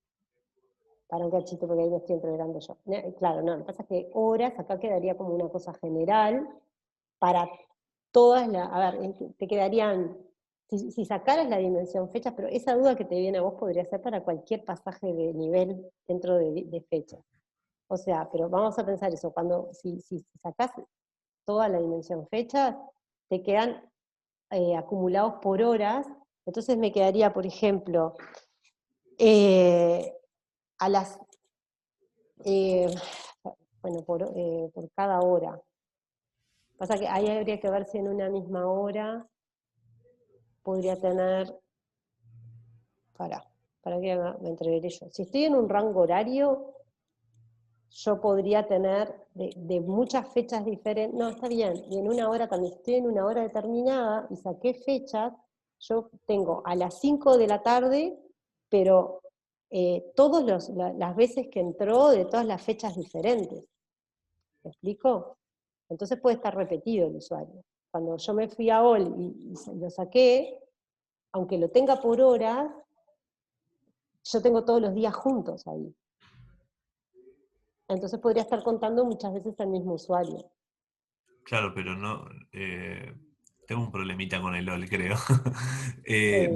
Para un cachito, porque ahí me estoy entreverando yo. Claro, no, lo que pasa es que horas acá quedaría como una cosa general para todas las... A ver, te quedarían si sacaras la dimensión fechas, pero esa duda que te viene a vos podría ser para cualquier pasaje de nivel dentro de fechas. O sea, pero vamos a pensar eso, si sacás toda la dimensión fechas, te quedan acumulados por horas, entonces me quedaría, por ejemplo, a las, bueno, por cada hora. Pasa que ahí habría que ver si en una misma hora podría tener, para que me entreveré yo. Si estoy en un rango horario, yo podría tener de muchas fechas diferentes, no, está bien, y en una hora también, estoy en una hora determinada y saqué fechas, yo tengo a las 5 de la tarde, pero todas las veces que entró de todas las fechas diferentes. ¿Me explico? Entonces puede estar repetido el usuario. Cuando yo me fui a OL y lo saqué, aunque lo tenga por horas, yo tengo todos los días juntos ahí. Entonces podría estar contando muchas veces al mismo usuario. Claro, pero no. Tengo un problemita con el LOL, creo.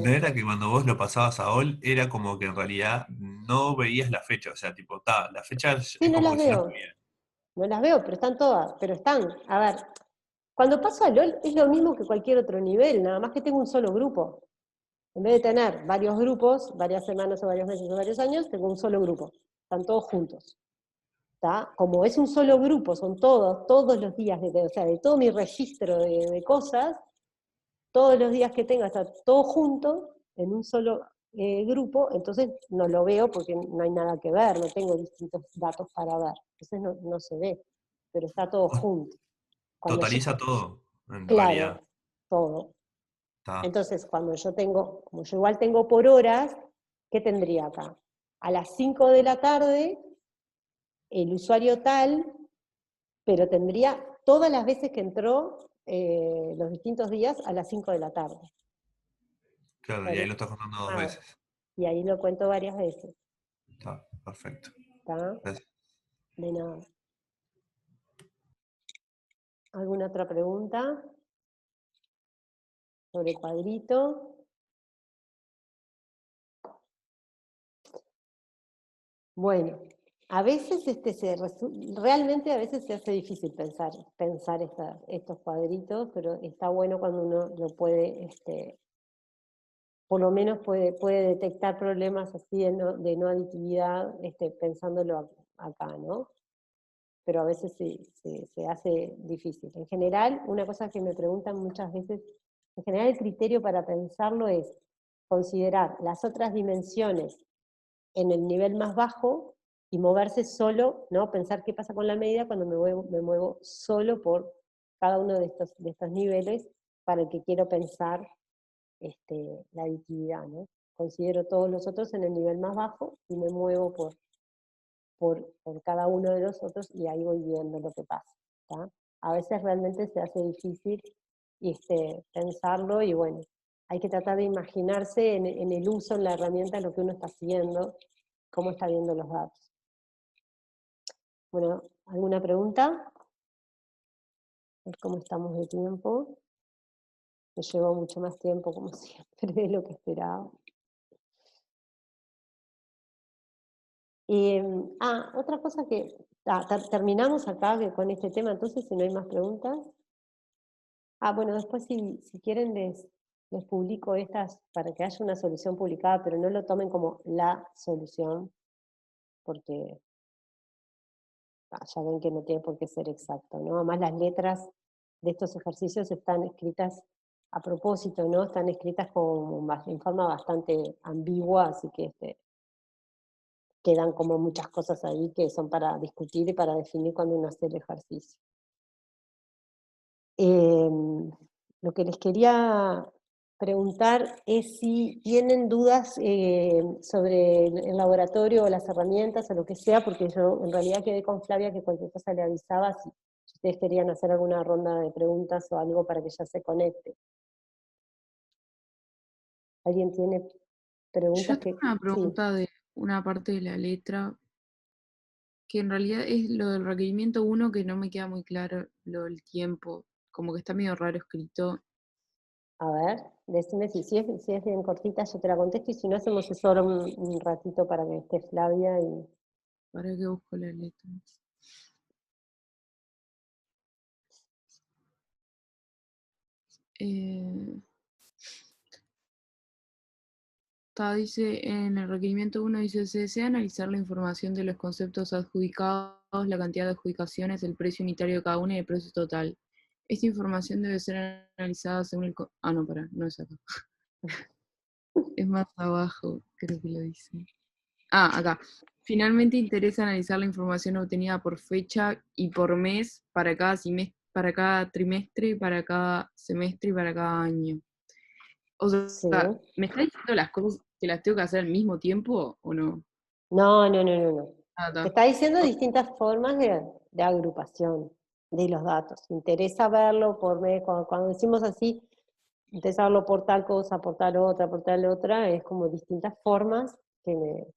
No era que cuando vos lo pasabas a OL, era como que en realidad no veías la fecha. O sea, tipo, la fecha Sí, es no como las que si no veo. estuviera. No las veo, pero están todas. Pero están. A ver, cuando paso a LOL es lo mismo que cualquier otro nivel, nada más que tengo un solo grupo. En vez de tener varios grupos, varias semanas o varios meses o varios años, tengo un solo grupo. Están todos juntos. ¿Tá? Como es un solo grupo, son todos los días, o sea, de todo mi registro de cosas, todos los días que tenga está todo junto en un solo grupo, entonces no lo veo porque no hay nada que ver, no tengo distintos datos para ver, entonces no se ve, pero está todo junto. Totaliza todo, en realidad. Claro, todo. Está. Entonces, como yo igual tengo por horas, ¿qué tendría acá? A las 5 de la tarde, el usuario tal, pero tendría todas las veces que entró los distintos días a las 5 de la tarde. Claro, y ahí lo estás contando dos veces. Y ahí lo cuento varias veces. Está, perfecto. ¿Está? Gracias. De nada. ¿Alguna otra pregunta sobre el cuadrito? Bueno, a veces realmente a veces se hace difícil pensar estos cuadritos, pero está bueno cuando uno lo puede, por lo menos puede detectar problemas así de no aditividad pensándolo acá, ¿no? Pero a veces se hace difícil. En general, una cosa que me preguntan muchas veces, en general el criterio para pensarlo es considerar las otras dimensiones en el nivel más bajo y moverse solo, ¿no? Pensar qué pasa con la medida cuando me muevo solo por cada uno de estos niveles para el que quiero pensar la aditividad, ¿no? Considero todos los otros en el nivel más bajo y me muevo por cada uno de los otros y ahí voy viendo lo que pasa. ¿Tá? A veces realmente se hace difícil pensarlo y bueno, hay que tratar de imaginarse en el uso, en la herramienta, lo que uno está haciendo, cómo está viendo los datos. Bueno, ¿alguna pregunta? A ver cómo estamos de tiempo. Me llevó mucho más tiempo, como siempre, de lo que esperaba. Otra cosa que... terminamos acá con este tema, entonces, si no hay más preguntas. Bueno, después si quieren les publico estas para que haya una solución publicada, pero no lo tomen como la solución, porque ya ven que no tiene por qué ser exacto, ¿no? Además las letras de estos ejercicios están escritas a propósito, ¿no? Están escritas en forma bastante ambigua, así que quedan como muchas cosas ahí que son para discutir y para definir cuando uno hace el ejercicio. Lo que les quería preguntar es si tienen dudas sobre el laboratorio o las herramientas o lo que sea, porque yo en realidad quedé con Flavia que cualquier cosa le avisaba si ustedes querían hacer alguna ronda de preguntas o algo para que ella se conecte. ¿Alguien tiene preguntas? Yo tengo una pregunta de una parte de la letra, que en realidad es lo del requerimiento 1, que no me queda muy claro lo del tiempo, como que está medio raro escrito. A ver, decime si es bien cortita, yo te la contesto, y si no hacemos eso ahora un ratito para que esté Flavia y... Para que busco la letra. Dice, en el requerimiento 1 dice, se desea analizar la información de los conceptos adjudicados, la cantidad de adjudicaciones, el precio unitario de cada una y el precio total. Esta información debe ser analizada según el... no, no es acá. Es más abajo, creo que lo dice. Acá. Finalmente interesa analizar la información obtenida por fecha y por mes para cada trimestre, para cada semestre y para cada año. O sea, Sí. ¿me está diciendo las cosas que las tengo que hacer al mismo tiempo o no? No. Te está diciendo distintas formas de agrupación de los datos. Interesa verlo por mes, cuando decimos así, interesa verlo por tal cosa, por tal otra, es como distintas formas que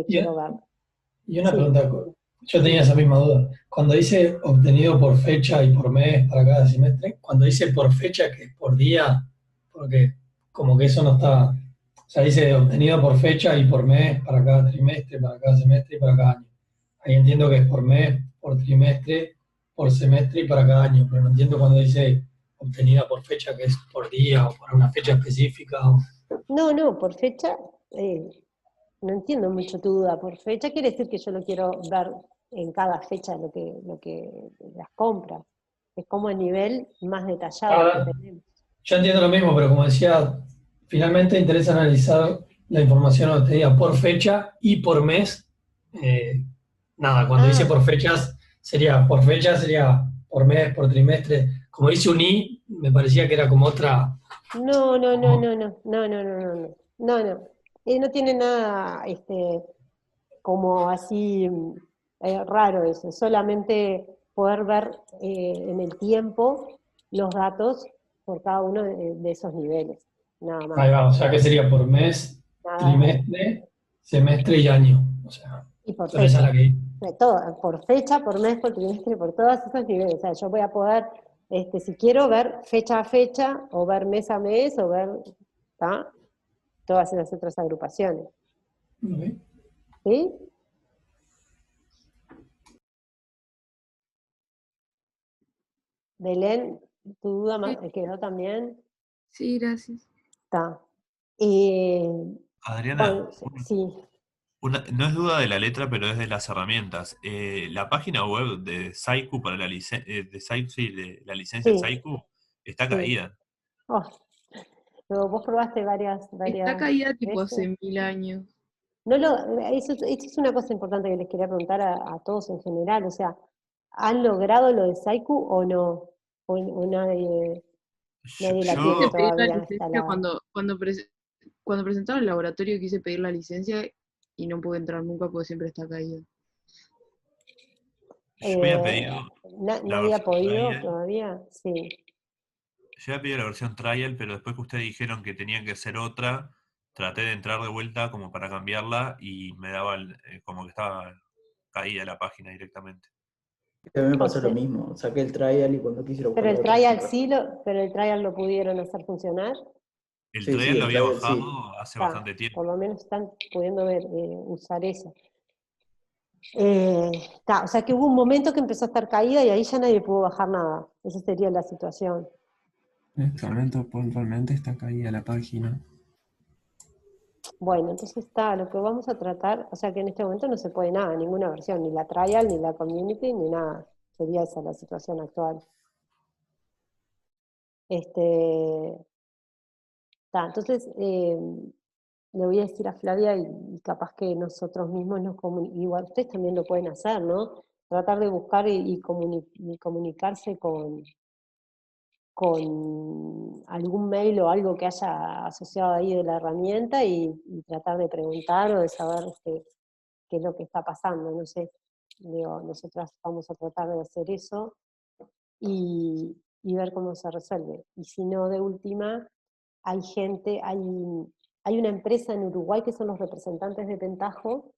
quiero ver. Y una Sí. pregunta, yo tenía esa misma duda. Cuando dice obtenido por fecha y por mes para cada semestre, cuando dice por fecha, que es por día, porque como que eso no está, o sea, dice obtenido por fecha y por mes para cada trimestre, para cada semestre y para cada año. Ahí entiendo que es por mes, por trimestre, por semestre y para cada año, pero no entiendo cuando dice obtenida por fecha, que es por día o para una fecha específica. No, por fecha, no entiendo mucho tu duda. Por fecha quiere decir que yo lo quiero ver en cada fecha lo que las compras. Es como el nivel más detallado que tenemos. Yo entiendo lo mismo, pero como decía, finalmente interesa analizar la información obtenida por fecha y por mes. Cuando dice por fechas, sería por fecha, sería por mes, por trimestre. Como dice un I, me parecía que era como otra... No. No tiene nada como así raro eso. Solamente poder ver en el tiempo los datos por cada uno de esos niveles. Nada más. Ahí va, o sea que sería por mes, trimestre, semestre y año. O sea, y por esa es fecha. la que... Por fecha, por mes, por trimestre, por todos esos niveles. O sea, yo voy a poder, si quiero, ver fecha a fecha, o ver mes a mes, o ver todas esas otras agrupaciones. Okay. ¿Sí? Belén, ¿tu duda quedó también? Sí, gracias. Está. Adriana, sí. No es duda de la letra, pero es de las herramientas. La página web de Saiku para la licencia de Saiku está caída. Pero vos probaste varias Está caída tipo veces. hace 1000 años. Eso es una cosa importante que les quería preguntar a todos en general. O sea, ¿han logrado lo de Saiku o no? ¿O nadie la tiene todavía instalada? Cuando presentaron el laboratorio quise pedir la licencia y no pude entrar nunca porque siempre está caída. Yo había pedido ¿Nadie ha podido todavía? Sí. Yo había pedido la versión trial, pero después que ustedes dijeron que tenía que ser otra, traté de entrar de vuelta como para cambiarla y me daba como que estaba caída la página directamente. A mí me pasó lo mismo, saqué el trial y cuando quise buscar Pero el trial lo pudieron hacer funcionar. El trial lo había bajado hace bastante tiempo. Por lo menos están pudiendo usar eso. O sea que hubo un momento que empezó a estar caída y ahí ya nadie pudo bajar nada. Esa sería la situación. En este momento puntualmente está caída la página. Bueno, entonces lo que vamos a tratar, o sea que en este momento no se puede nada, ninguna versión, ni la trial, ni la community, ni nada. Sería esa la situación actual. Entonces, le voy a decir a Flavia y capaz que nosotros mismos igual ustedes también lo pueden hacer, ¿no? Tratar de buscar y comunicarse con algún mail o algo que haya asociado ahí de la herramienta y tratar de preguntar o de saber qué es lo que está pasando, no sé. Nosotras vamos a tratar de hacer eso y ver cómo se resuelve. Y si no, de última, hay una empresa en Uruguay que son los representantes de Pentaho,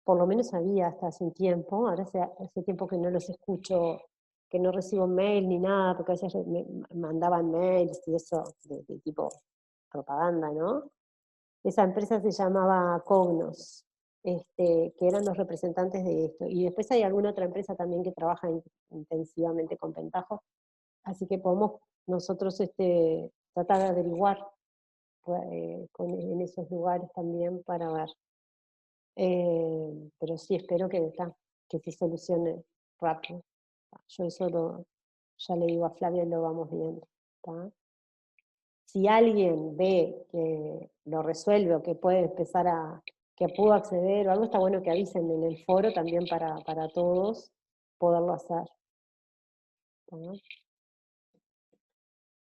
por lo menos había hasta hace un tiempo, ahora hace tiempo que no los escucho que no recibo mail ni nada, porque a veces me mandaban mails y eso, de tipo propaganda, ¿no? Esa empresa se llamaba Cognos, que eran los representantes de esto. Y después hay alguna otra empresa también que trabaja intensivamente con Pentaho, así que podemos nosotros tratar de averiguar en esos lugares también para ver. Pero sí, espero que se solucione rápido. Yo eso ya le digo a Flavia y lo vamos viendo. ¿Tá? Si alguien ve que lo resuelve o que puede empezar que pudo acceder o algo, está bueno que avisen en el foro también para todos poderlo hacer. ¿Tá?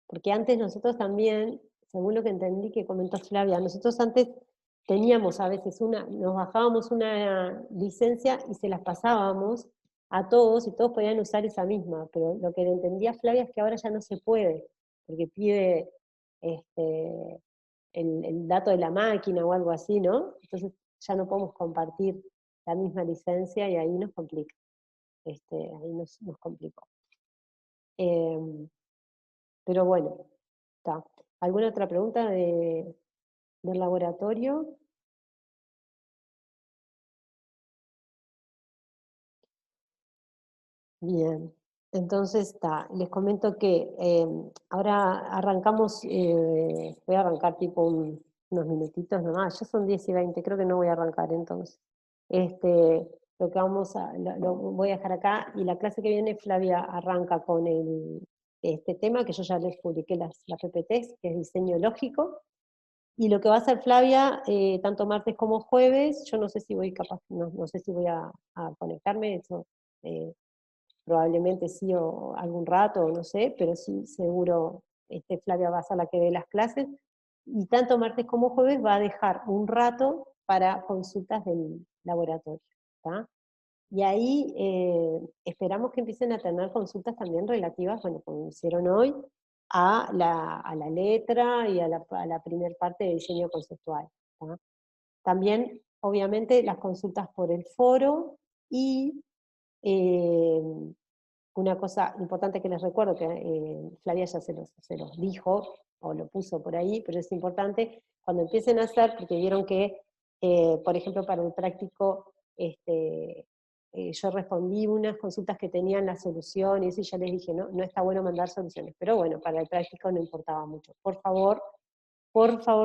Porque antes nosotros también, según lo que entendí que comentó Flavia, nosotros antes teníamos a veces nos bajábamos una licencia y se las pasábamos a todos y todos podían usar esa misma, pero lo que le entendía Flavia es que ahora ya no se puede, porque pide el dato de la máquina o algo así, ¿no? Entonces ya no podemos compartir la misma licencia y ahí nos complica. Ahí nos complicó. Pero bueno, está. ¿Alguna otra pregunta del laboratorio? Bien, entonces les comento que ahora arrancamos, voy a arrancar tipo unos minutitos nomás, ya son 10 y 20, creo que no voy a arrancar entonces. Lo que lo voy a dejar acá, y la clase que viene Flavia arranca con este tema que yo ya les publiqué las PPTs, que es diseño lógico, y lo que va a hacer Flavia, tanto martes como jueves, yo no sé si voy no sé si voy a conectarme, eso probablemente sí o algún rato, o no sé, pero sí seguro Flavia va a ser la que dé las clases, y tanto martes como jueves va a dejar un rato para consultas del laboratorio, ¿tá? Y ahí esperamos que empiecen a tener consultas también relativas, bueno, como hicieron hoy, a la letra y a la primer parte de diseño conceptual, ¿tá? También, obviamente, las consultas por el foro, y una cosa importante que les recuerdo, que Flavia ya se los dijo, o lo puso por ahí, pero es importante, cuando empiecen a hacer, porque vieron que, por ejemplo, para el práctico, yo respondí unas consultas que tenían la solución, y eso ya les dije, no está bueno mandar soluciones, pero bueno, para el práctico no importaba mucho. Por favor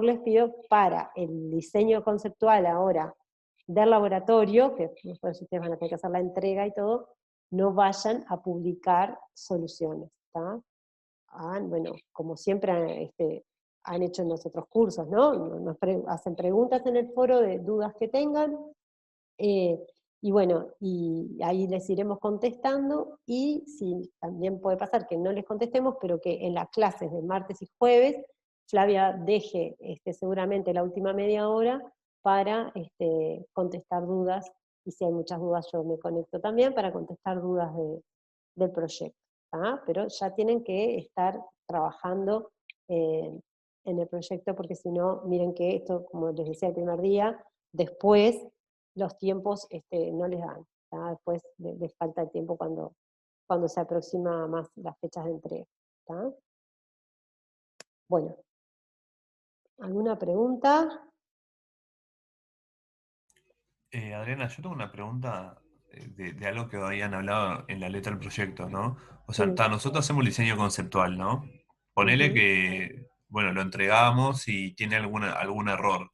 les pido, para el diseño conceptual ahora del laboratorio, que después ustedes van a tener que hacer la entrega y todo, no vayan a publicar soluciones, ¿tá? Bueno, como siempre han hecho en los otros cursos, ¿no? Hacen preguntas en el foro de dudas que tengan, y bueno, y ahí les iremos contestando, y si también puede pasar que no les contestemos, pero que en las clases de martes y jueves, Flavia deje seguramente la última media hora para contestar dudas, y si hay muchas dudas yo me conecto también para contestar dudas del proyecto, ¿tá? Pero ya tienen que estar trabajando en el proyecto, porque si no, miren que esto, como les decía el primer día, después los tiempos no les dan, ¿tá? Después les falta el tiempo cuando se aproxima más las fechas de entrega, ¿tá? Bueno, ¿alguna pregunta? Adriana, yo tengo una pregunta de algo que habían hablado en la letra del proyecto, ¿no? O sea, Sí. nosotros hacemos el diseño conceptual, ¿no? Ponele que, bueno, lo entregamos y tiene algún error.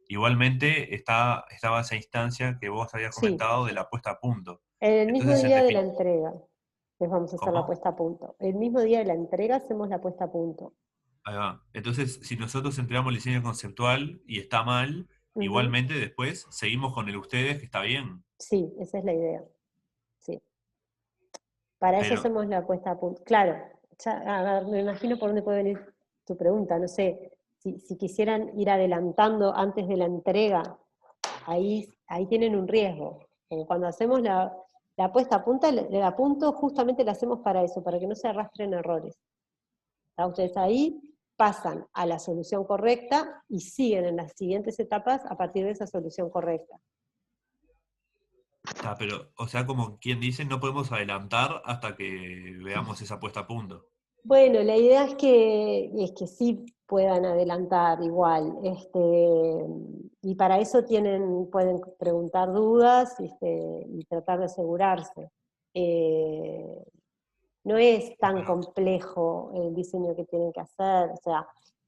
Igualmente estaba esa instancia que vos habías comentado de la puesta a punto. En el mismo Entonces, día de la entrega les vamos a hacer la ¿cómo? puesta a punto. El mismo día de la entrega hacemos la puesta a punto. Ahí va. Entonces, si nosotros entregamos el diseño conceptual y está mal, igualmente después seguimos con el ustedes, que está bien. Sí, esa es la idea. Sí. Para eso hacemos la puesta a punto. Claro, a ver, me imagino por dónde puede venir tu pregunta. No sé, si quisieran ir adelantando antes de la entrega, ahí tienen un riesgo. Como cuando hacemos la puesta a punto, justamente la hacemos para eso, para que no se arrastren errores. Ustedes ahí pasan a la solución correcta y siguen en las siguientes etapas a partir de esa solución correcta. Pero, o sea, como quien dice, no podemos adelantar hasta que veamos esa puesta a punto. Bueno, la idea es que sí puedan adelantar igual, y para eso pueden preguntar dudas, y tratar de asegurarse. No es tan complejo el diseño que tienen que hacer, o sea,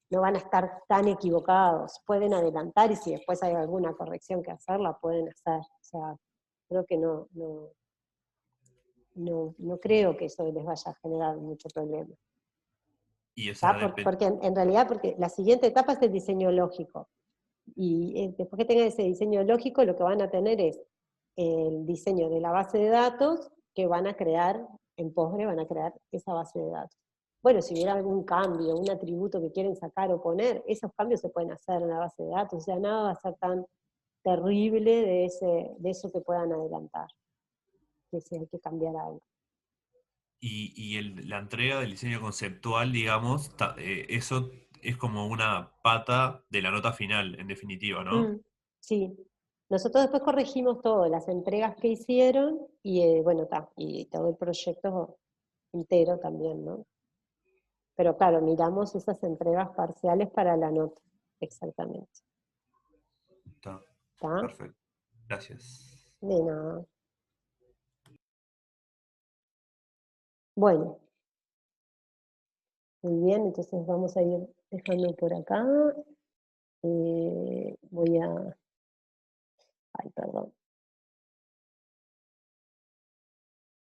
no van a estar tan equivocados, pueden adelantar y si después hay alguna corrección que hacer, la pueden hacer. O sea, creo que no creo que eso les vaya a generar mucho problema. Y esa Porque en realidad, porque la siguiente etapa es el diseño lógico. Y después que tengan ese diseño lógico, lo que van a tener es el diseño de la base de datos que van a crear en Postgre, van a crear esa base de datos. Bueno, si hubiera algún cambio, un atributo que quieren sacar o poner, esos cambios se pueden hacer en la base de datos, o sea, nada va a ser tan terrible de eso que puedan adelantar, que si hay que cambiar algo. Y la entrega del diseño conceptual, digamos, eso es como una pata de la nota final, en definitiva, ¿no? Sí. Nosotros después corregimos todo, las entregas que hicieron, y bueno, y todo el proyecto entero también, ¿no? Pero claro, miramos esas entregas parciales para la nota, exactamente. Está. ¿Está? Perfecto. Gracias. De nada. Bueno. Muy bien, entonces vamos a ir dejando por acá. Voy a... Ay, perdón.